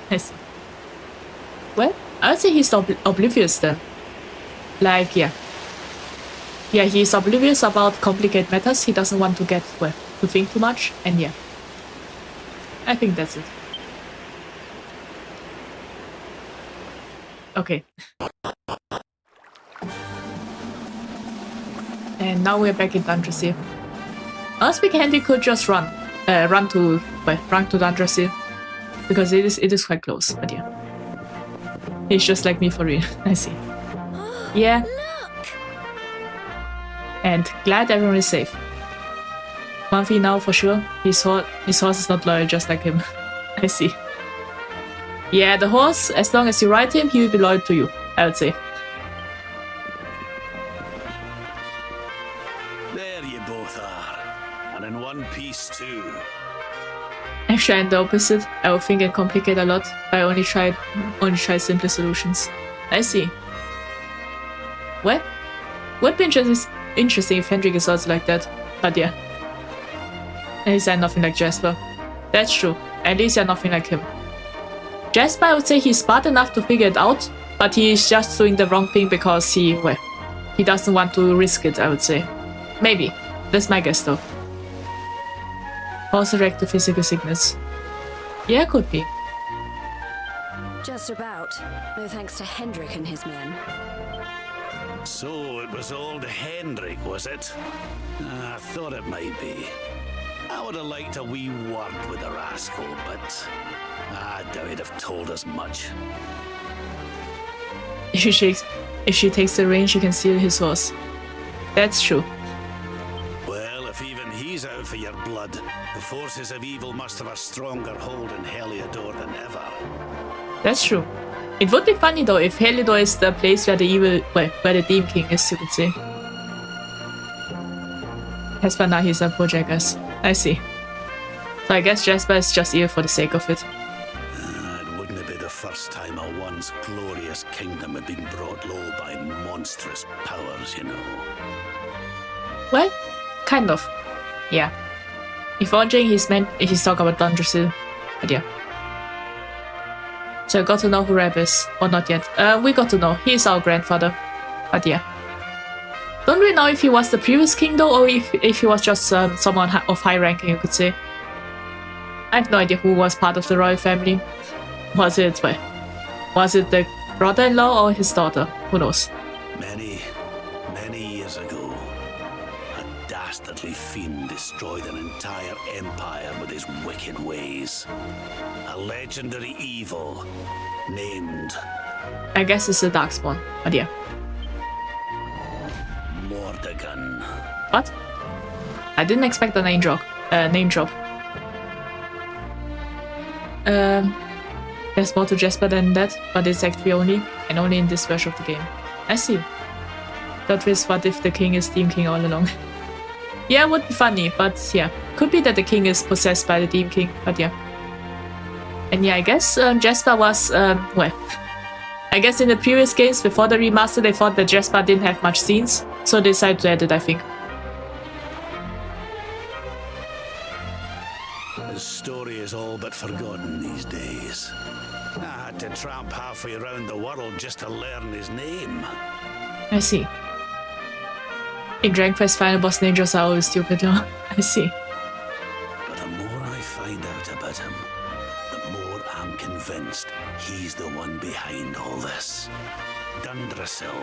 I see. Well, I would say he's oblivious then. Like, yeah. Yeah, he's oblivious about complicated matters, he doesn't want to to think too much, and yeah. I think that's it. Okay. And now we're back in Dundrasil. Honestly, Henry could just run to Dundrasil, because it is quite close. But yeah, he's just like me for real. I see. Yeah. Look! And glad everyone is safe. One thing now for sure, his horse is not loyal just like him. I see. Yeah, the horse, as long as you ride him, he will be loyal to you, I would say. There you both are. And in one piece too. Actually, I'm the opposite. I would think and complicate a lot. I only try simple solutions. I see. Well, would be interesting if Hendrik is also like that. But yeah. At least I'm nothing like Jasper. That's true. At least you're nothing like him. Jasper, I would say he's smart enough to figure it out, but he is just doing the wrong thing because he doesn't want to risk it, I would say. Maybe. That's my guess though. Also react to physical sickness. Yeah, could be. Just about. No thanks to Hendrik and his men. So it was old Hendrik, was it? I thought it might be. I would have liked a wee word with the rascal, but I doubt he'd have told us much. If she takes the reins, she can steal his horse. That's true. Well, if even he's out for your blood, the forces of evil must have a stronger hold in Heliodor than ever. That's true. It would be funny though if Heliodor is the place where where the Demon King is, you could say. Jasper, now he's a project, I guess. I see. So I guess Jasper is just here for the sake of it. It wouldn't be the first time a once glorious kingdom had been brought low by monstrous powers, you know. Well, kind of. Yeah. If wondering, he's talking about Dundrasil. But yeah. So I got to know who Reb is. Or not yet. We got to know. He's our grandfather. But yeah. Don't really know if he was the previous king though, or if he was just someone of high ranking, you could say. I have no idea who was part of the royal family. Was it the brother-in-law or his daughter? Who knows? Many years ago, a dastardly fiend destroyed an entire empire with his wicked ways. A legendary evil named... I guess it's the Darkspawn, but yeah. Mordegon. What? I didn't expect a name drop. There's more to Jasper than that, but it's Act 3 only, and only in this version of the game. I see. That is what if the king is Demon King all along. Yeah, it would be funny, but yeah. Could be that the king is possessed by the Demon King, but yeah. And yeah, I guess Jasper was, I guess in the previous games before the remaster they thought that Jasper didn't have much scenes, so they decided to add it, I think. His story is all but forgotten these days. I had to tramp halfway around the world just to learn his name. I see. In Dragon Quest final boss ninjas are always stupid, though. I see. But the more I find out about him, the more I'm convinced he's the one behind all this. Dundrasil,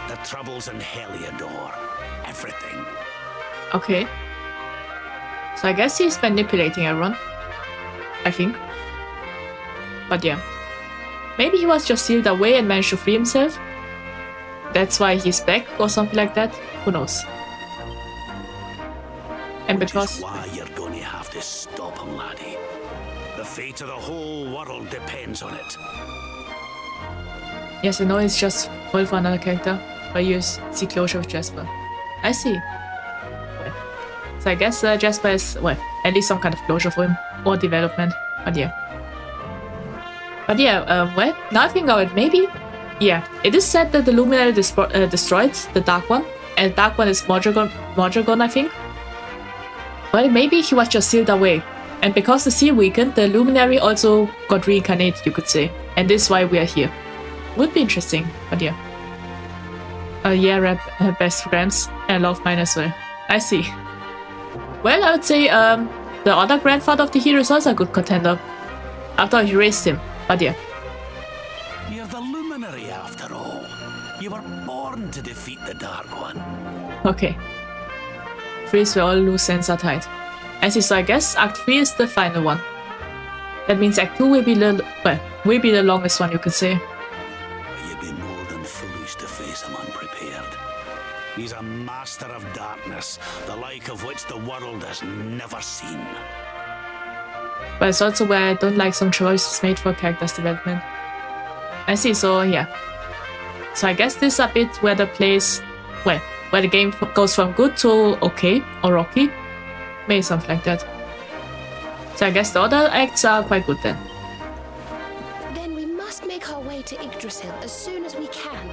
the troubles in Heliodor, everything. Okay. So I guess he's manipulating everyone. I think. But yeah. Maybe he was just sealed away and managed to free himself. That's why he's back or something like that. Who knows? And because... why you're going to have to stop him, laddie. The fate of the whole world depends on it. Yes, I know it's just full for another character, but you see closure with Jasper. I see. Well, so I guess Jasper is, at least some kind of closure for him, or development, but yeah. But yeah, now I think of it, maybe, yeah, it is said that the Luminary destroyed the Dark One, and the Dark One is Mordegon, I think. Well, maybe he was just sealed away, and because the seal weakened, the Luminary also got reincarnated, you could say, and this is why we are here. Would be interesting, but yeah. Yeah, Reb, best friends, and I love mine as well. I see. Well, I would say the other grandfather of the hero is also a good contender. After all, he raised him, but yeah. You're the Luminary after all. You were born to defeat the Dark One. Okay. 3 is where all loose ends are tied. I see, so I guess Act 3 is the final one. That means Act 2 will be the longest one, you could say. You'd be more than foolish to face him unprepared. He's a master of darkness, the like of which the world has never seen. But it's also where I don't like some choices made for character's development. I see, so yeah. So I guess this is a bit where the place, where the game goes from good to okay, or rocky. Maybe something like that. So I guess the other acts are quite good then. Then we must make our way to Yggdrasil as soon as we can.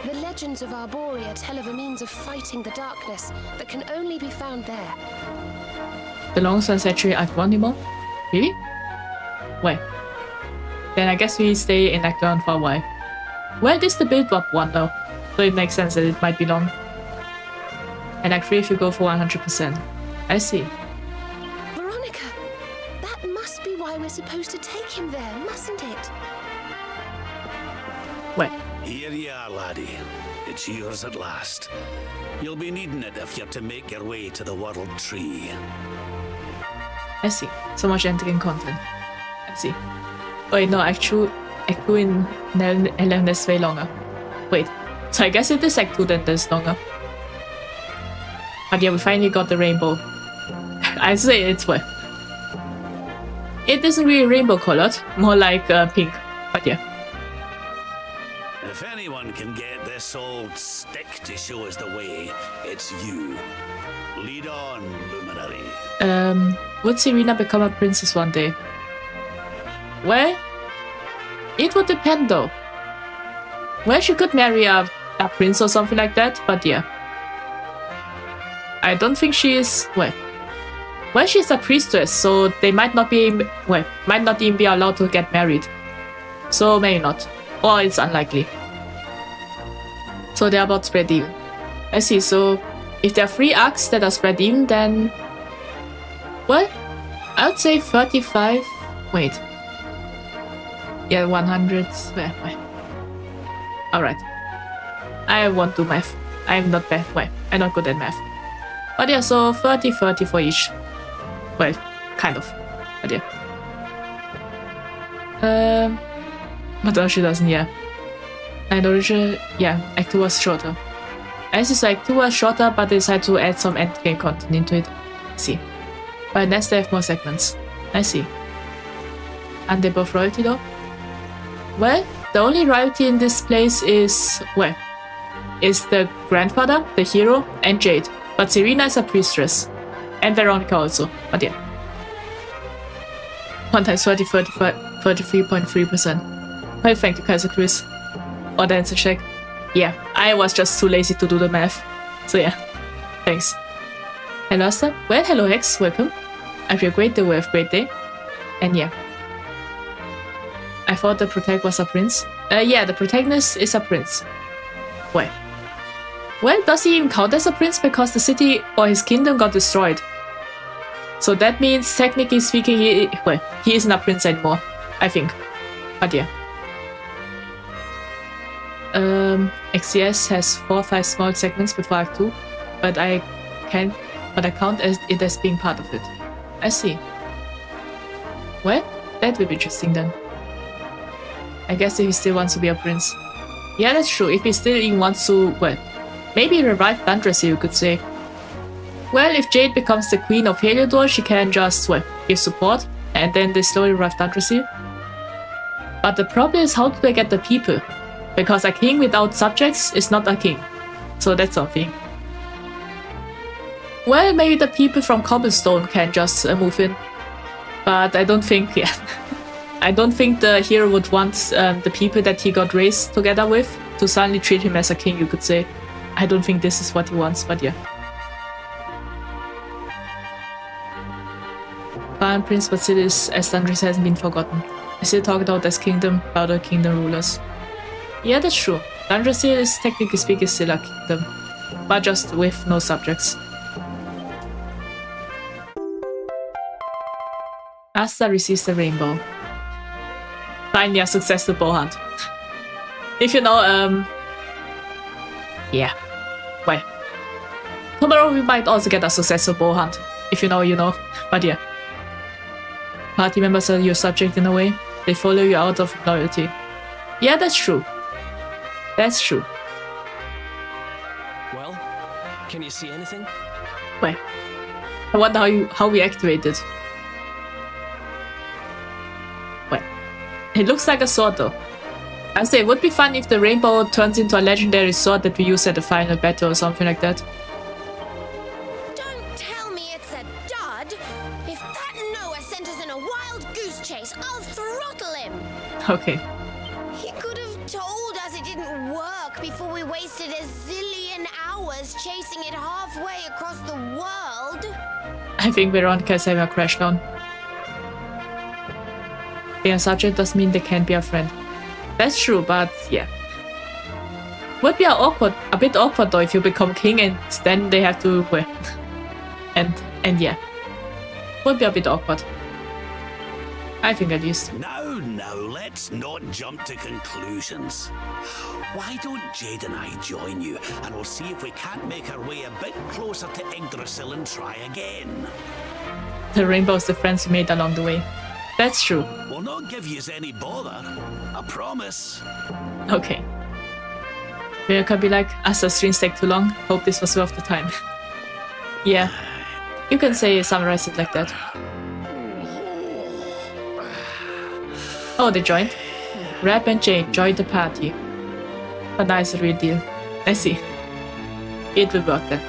The legends of Arborea tell of a means of fighting the darkness that can only be found there. The long sun's actually Act 1 anymore? Really? Wait. Then I guess we stay in Act 1 for a while. Well, this is the build-up one though, so it makes sense that it might be long. And Act 3 if you go for 100%. I see. Veronica, that must be why we're supposed to take him there, mustn't it? Wait. Here you are, laddie. It's yours at last. You'll be needing it if you're to make your way to the World Tree. I see. So much entering content. I see. Wait, no, Act 2 in 11 is way longer. Wait, so I guess it is Act 2 then that's longer. But yeah, we finally got the rainbow. I say it's well. It isn't really rainbow colored, more like pink. But yeah. If anyone can get this old stick to show us the way, it's you. Lead on, Luminary. Would Serena become a princess one day? Well, it would depend though. Well, she could marry a prince or something like that, but yeah. I don't think she is, well, she's a priestess, so they might not be, well, might not even be allowed to get married. So maybe not. Or it's unlikely. So they're about spread even. I see, so if there are 3 arcs that are spread even, then, well, I would say 35, wait. Yeah, 100, well. Alright. I won't do math. I'm not bad, well, I'm not good at math. But yeah, so 30 for each. Well, kind of. But yeah. But Ursula doesn't, yeah. And original, yeah, Act 2 was shorter. I see, so Act 2 was shorter, but they decided to add some endgame content into it. I see. But next they have more segments. I see. And they both royalty though? Well, the only royalty in this place is, well, is the grandfather, the hero, and Jade. But Serena is a priestess. And Veronica also. But yeah. 1 times 30, 33.3%. Well, thank you, Kaiser Chris. Or the answer check. Yeah, I was just too lazy to do the math. So yeah. Thanks. Hello, Asta. Well, hello, Hex. Welcome. I feel great day. We have a great day. And yeah. I thought the protect was a prince. Yeah, the protagonist is a prince. Well, does he even count as a prince because the city or his kingdom got destroyed? So that means, technically speaking, he isn't a prince anymore, I think. But yeah. XCS has 4 or 5 small segments before Act 2, but I count it as being part of it. I see. Well, that will be interesting then. I guess if he still wants to be a prince. Yeah, that's true. If he still even wants to, well, maybe revive Thundrasil, you could say. Well, if Jade becomes the queen of Heliodor, she can just, well, give support, and then they slowly revive Thundrasil. But the problem is, how do they get the people? Because a king without subjects is not a king. So that's something. Well, maybe the people from Cobblestone can just move in. But I don't think, yeah. I don't think the hero would want the people that he got raised together with to suddenly treat him as a king, you could say. I don't think this is what he wants, but yeah. Baron Prince Basilis as Thundris hasn't been forgotten. I still talk about as kingdom, about the kingdom rulers. Yeah, that's true. Thundrasil is technically speaking still a kingdom, but just with no subjects. Asta receives the rainbow. Finally a successful bow hunt. If you know, yeah. Well. Tomorrow we might also get a successful bow hunt. If you know, you know. But yeah. Party members are your subject in a way. They follow you out of loyalty. Yeah, that's true. That's true. Well, can you see anything? Well, I wonder how we activate it. Well, it looks like a sword though. I say it would be fun if the rainbow turns into a legendary sword that we use at the final battle or something like that. Don't tell me it's a a dud? If that Noah sent us in a wild goose chase, I'll throttle him. Okay. He could have told us it didn't work before we wasted a zillion hours chasing it halfway across the world. I think Veronica's having a crash down. Being a sergeant doesn't mean they can't be a friend. That's true, but yeah. Would be a bit awkward though if you become king and then they have to well, and yeah. Would be a bit awkward. I think at least. Now, let's not jump to conclusions. Why don't Jade and I join you, and we'll see if we can't make our way a bit closer to Yggdrasil and try again. The rainbow's the friends we made along the way. That's true. We'll not give yous any bother. I promise. Okay. Maybe I can be like, as the streams take too long, hope this was worth the time. Yeah. You can summarize it like that. Oh, they joined. Rap and Jade joined the party. A nice real deal. I see. It will work then.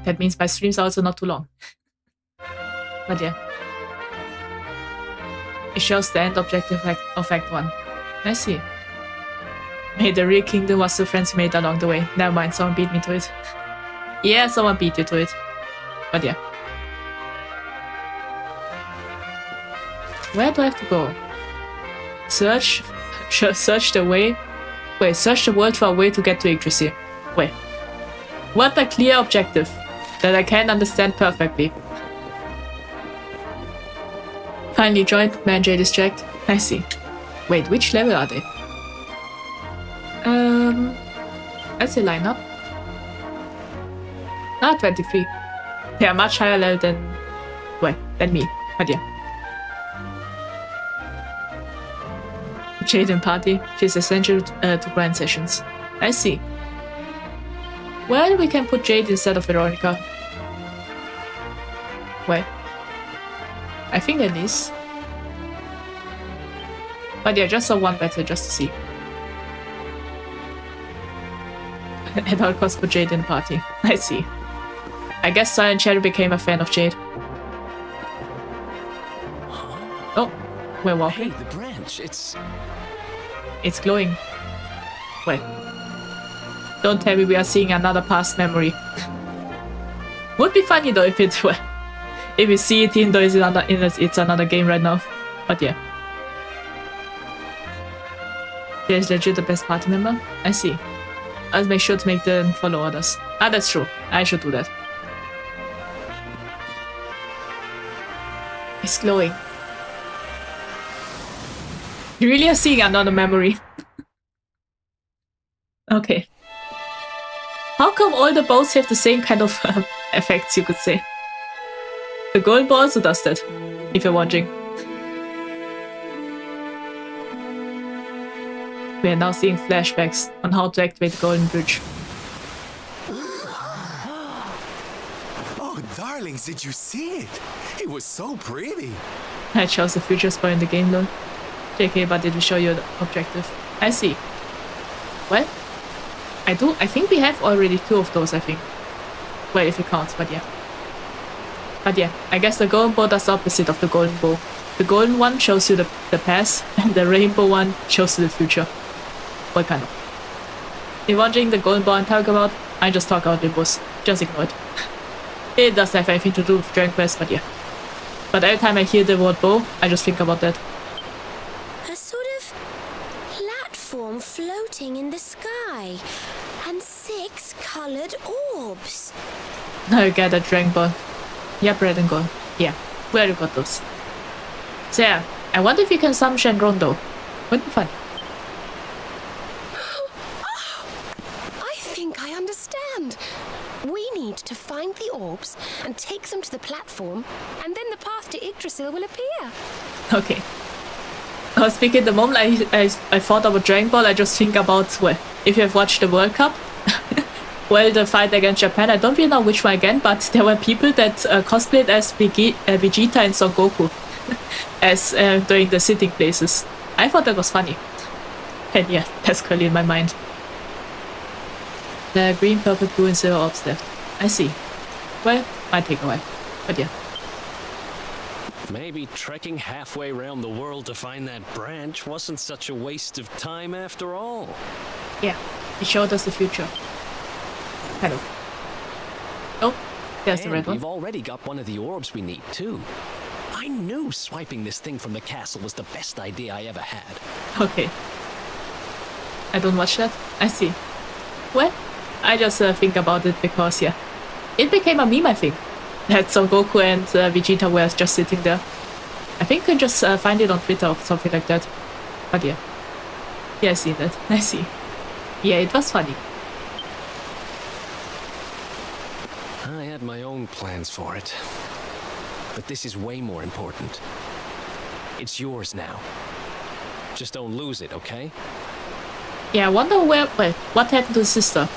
That means my streams are also not too long. But yeah. It shows the end objective of Act 1. I see. Hey, the real kingdom was the friends we made along the way. Never mind, someone beat me to it. Yeah, someone beat you to it. But yeah. Where do I have to go? Search the way. Wait, search the world for a way to get to Yggdrasil. Wait. What a clear objective that I can't understand perfectly. Finally joined, man J distract. I see. Wait, which level are they? Let's say lineup. 23. They are much higher level than me. But yeah. Jade and party. She's essential to grind sessions. I see. Well, we can put Jade instead of Veronica. Well, I think at least. But yeah, just saw one battle just to see. At all costs put Jade in the party. I see. I guess Silent Shadow became a fan of Jade. Oh, we're walking. Hey, the branch, it's glowing. Wait. Don't tell me we are seeing another past memory. Would be funny though if it were. If we see it even though it's another game right now. But yeah. There's legit the best party member? I see. I'll make sure to make them follow others. Ah, that's true. I should do that. It's glowing. You really are seeing another memory. Okay. How come all the bows have the same kind of effects, you could say? The golden ball also does that, if you're wondering. We are now seeing flashbacks on how to activate the Golden Bridge. Oh, darlings, did you see it? It was so pretty. That shows the future spot in the game, though. JK, but did we show you the objective? I see. Well, I think we have already 2 of those, I think. Well, if it counts, but yeah. But yeah, I guess the golden bow does the opposite of the golden bow. The golden one shows you the past, and the rainbow one shows you the future. Well, kind of. If you're wondering the golden bow I'm talking about, I just talk out Limbus. Just ignore it. It doesn't have anything to do with Dragon Quest, but yeah. But every time I hear the word bow, I just think about that. A sort of platform floating in the sky, and 6 colored orbs. Now you get a Dragon Ball. Yep, red and gold. Yeah, we already got those. So yeah, I wonder if you can summon Shenron though. Would be fun. I think I understand. We need to find the orbs and take them to the platform, and then the path to Yggdrasil will appear. Okay. I was thinking the moment I thought about Dragon Ball, I just think about, well, if you have watched the World Cup, well, the fight against Japan, I don't really know which one again, but there were people that cosplayed as Vegeta and Son Goku as doing the sitting places. I thought that was funny. And yeah, that's clearly in my mind. The green, purple, blue and silver orbs left. I see. Well, might take a while. But yeah. Maybe trekking halfway around the world to find that branch wasn't such a waste of time after all. Yeah, it showed us the future. Hello. Oh, there's the red And one. we've already got one of the orbs we need, too. I knew swiping this thing from the castle was the best idea I ever had. Okay. I don't watch that. I see. Well, I just think about it because, yeah. It became a meme, I think. That Son Goku and Vegeta were just sitting there. I think you can just find it on Twitter or something like that. But yeah. Yeah, I see that. I see. Yeah, it was funny. I had my own plans for it. But this is way more important. It's yours now. Just don't lose it, okay? Yeah, I wonder what happened to his sister.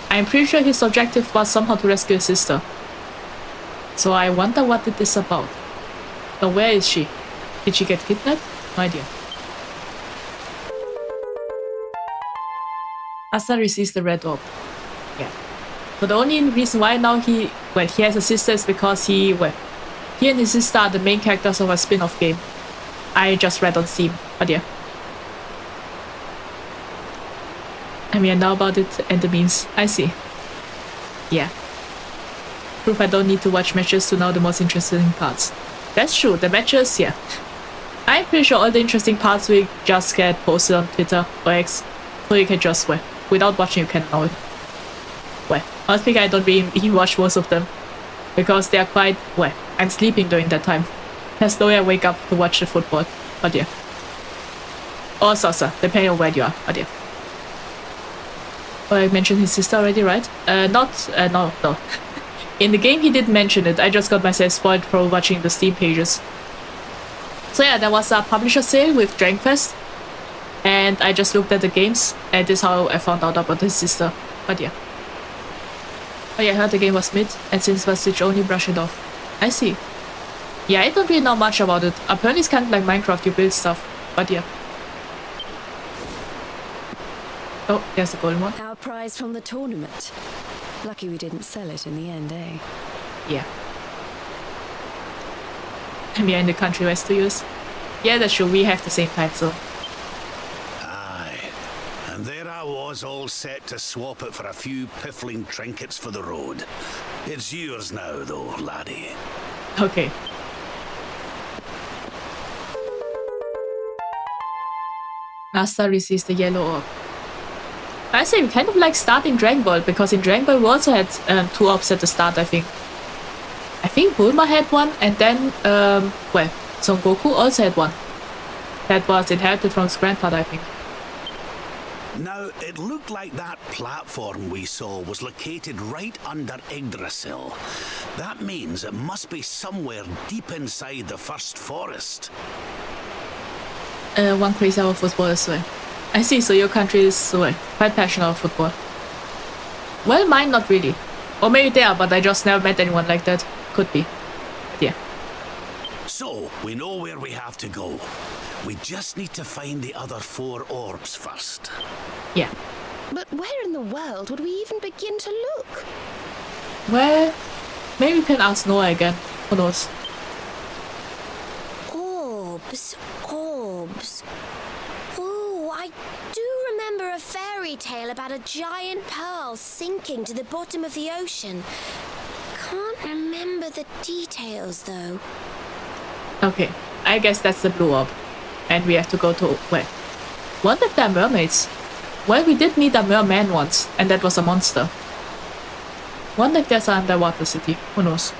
I'm pretty sure his objective was somehow to rescue his sister. So I wonder what it is about. So where is she? Did she get kidnapped? No idea. Asta receives the red orb. Yeah. So the only reason why now he has a sister is because he and his sister are the main characters of a spin-off game. I just read on Steam, but yeah. And we know about it and the memes. I see. Yeah. Proof I don't need to watch matches to know the most interesting parts. That's true, the matches, yeah. I'm pretty sure all the interesting parts will just get posted on Twitter or X, so you can just, without watching you can know it. I think I don't really watch most of them, because they are quite, I'm sleeping during that time. There's no way I wake up to watch the football, but yeah. Or salsa, depending on where you are, but yeah. Oh, I mentioned his sister already, right? No. In the game he did mention it, I just got myself spoiled for watching the Steam pages. So yeah, there was a publisher sale with Dragonfest, and I just looked at the games, and this is how I found out about his sister, but yeah. Oh yeah, I heard the game was mid, and since it was Switch only, brush it off. I see. Yeah, I don't really know much about it. Apparently it's kind of like Minecraft, you build stuff, but yeah. Oh, there's the golden one. Our prize from the tournament. Lucky we didn't sell it in the end, eh? Yeah. And we are in the country west to use. Yeah, that's true, we have the same time zone. Aye. And there I was, all set to swap it for a few piffling trinkets for the road. It's yours now, though, laddie. Okay. Asta receives the yellow orb. I say we kind of like starting Dragon Ball, because in Dragon Ball we also had 2 orbs at the start, I think. I think Bulma had one, and then, Son Goku also had one. That was inherited from his grandfather, I think. Now, it looked like that platform we saw was located right under Yggdrasil. That means it must be somewhere deep inside the first forest. One crazy hour of football as well. I see, so your country is quite passionate about football. Well, mine not really. Or maybe they are, but I just never met anyone like that. Could be. But yeah. So, we know where we have to go. We just need to find the other 4 orbs first. Yeah. But where in the world would we even begin to look? Well, maybe we can ask Noah again. Who knows? Orbs. Ooh, I do remember a fairy tale about a giant pearl sinking to the bottom of the ocean. Can't remember the details, though. Okay, I guess that's the blue orb. And we have to go to, wonder if they're mermaids. Well, we did meet a merman once, and that was a monster. Wonder if there's an underwater city. Who knows?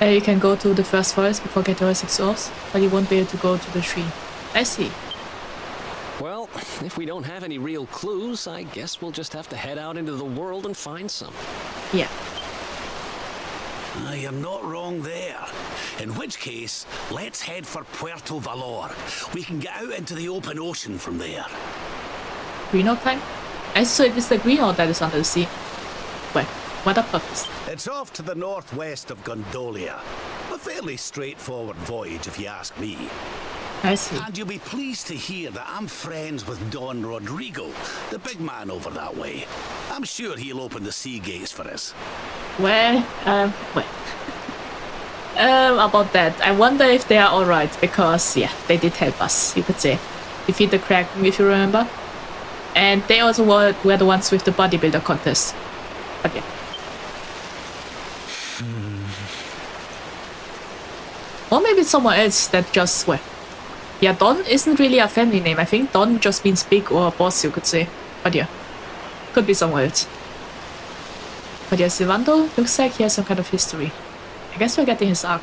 You can go to the first forest before getting all 6 orbs, but you won't be able to go to the tree. I see. Well, if we don't have any real clues, I guess we'll just have to head out into the world and find some. Yeah. You're not wrong there. In which case, let's head for Puerto Valor. We can get out into the open ocean from there. Green orb time? I saw it is the green orb that is under the sea. Well, what a purpose. It's off to the northwest of Gondolia. A fairly straightforward voyage, if you ask me. I see. And you'll be pleased to hear that I'm friends with Don Rodrigo, the big man over that way. I'm sure he'll open the sea gates for us. Well, about that, I wonder if they are alright, because, yeah, they did help us, you could say. Defeat the Kraken, if you remember. And they also were the ones with the bodybuilder contest. But yeah. Or maybe it's someone else that just, well... Yeah, Don isn't really a family name. I think Don just means big or boss, you could say. But yeah. Could be someone else. But yeah, Sylvando looks like he has some kind of history. I guess we're getting his arc.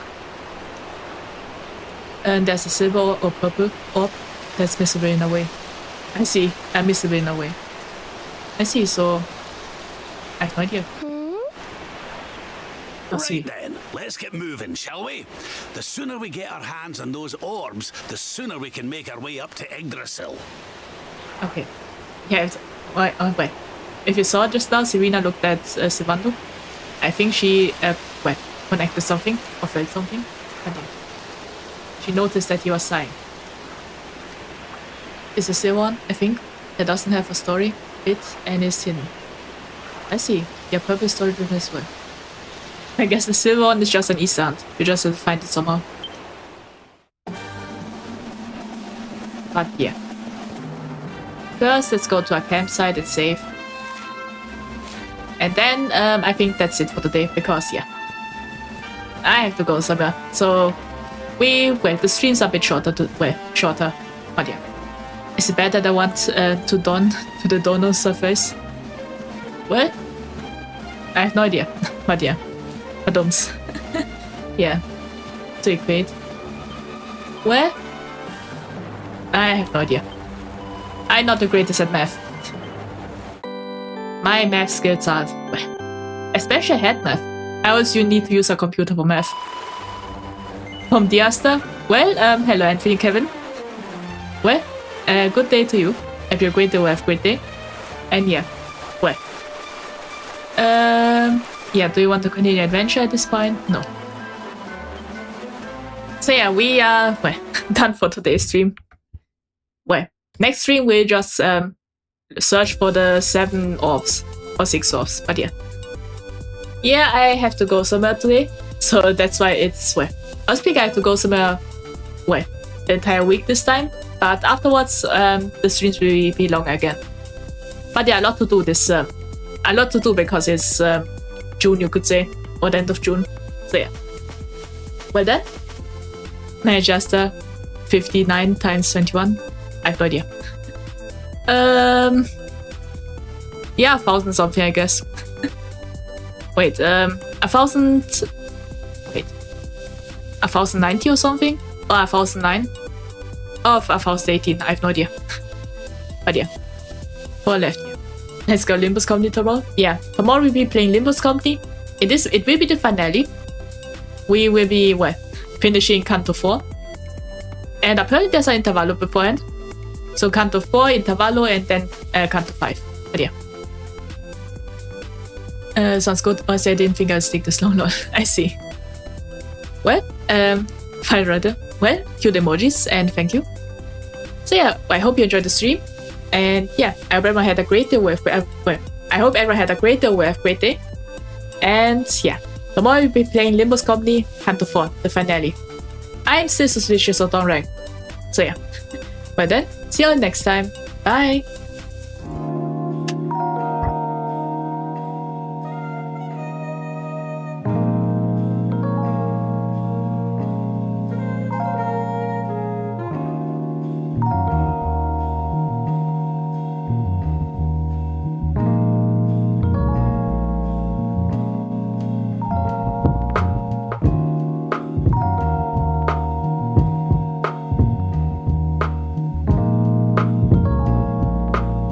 And there's a silver or purple orb. That's missable in a way. I see. Missable in a way. I see, so... I have no idea. I'll see. Right then, let's get moving, shall we? The sooner we get our hands on those orbs, the sooner we can make our way up to Yggdrasil. Okay. Yeah, wait. If you saw just now, Serena looked at Sylvando. I think she, connected something or felt something. I don't know. She noticed that he was sighing. It's a silver one, I think, that doesn't have a story bit and is hidden. I see. Yeah, purple story driven as well. I guess the silver one is just an Easter hunt. You just have to find it somehow. But yeah. First, let's go to a campsite and save. And then, I think that's it for today, because, yeah. I have to go somewhere. So, the stream's a bit shorter, but yeah. Is it bad that I want to don to the donor surface? Well, I have no idea, but yeah. Adams. Yeah. To equate. Where? I have no idea. I'm not the greatest at math. My math skills are... especially head math. I also need to use a computer for math. From Diasta. Well, hello Anthony Kevin. Well, good day to you. If you're great day, we'll have a great day. And yeah. Well. Yeah, do you want to continue adventure at this point? No. So yeah, we are, done for today's stream. Well, next stream we'll just search for the 7 orbs. Or 6 orbs, but yeah. Yeah, I have to go somewhere today. So that's why it's, I was thinking I have to go somewhere, the entire week this time. But afterwards, the streams will be longer again. But yeah, a lot to do this, a lot to do because it's June, you could say, or the end of June. So yeah. Well then, Manchester 59 times 21. I have no idea. Yeah, 1,000 something, I guess. Wait, 1,000. Wait, 1,090 or something, or 1,009, or 1,018. I have no idea. But yeah, 4 left. Let's go Limbus Company tomorrow. Yeah, tomorrow we'll be playing Limbus Company. It will be the finale. We will be finishing Canto 4. And apparently there's an intervallo beforehand. So Canto 4, intervallo, and then Canto 5. But yeah. Sounds good. I said I didn't think I'd stick this long. I see. Well, file rather. Well, cute emojis and thank you. So yeah, I hope you enjoyed the stream. And yeah, I hope everyone had a great day. I hope everyone had a great day. We'll have a great day. And yeah, tomorrow we'll be playing Limbus Company, Canto 4, the finale. I'm still suspicious of Dawn Rank. So yeah. Well then, see you all next time. Bye!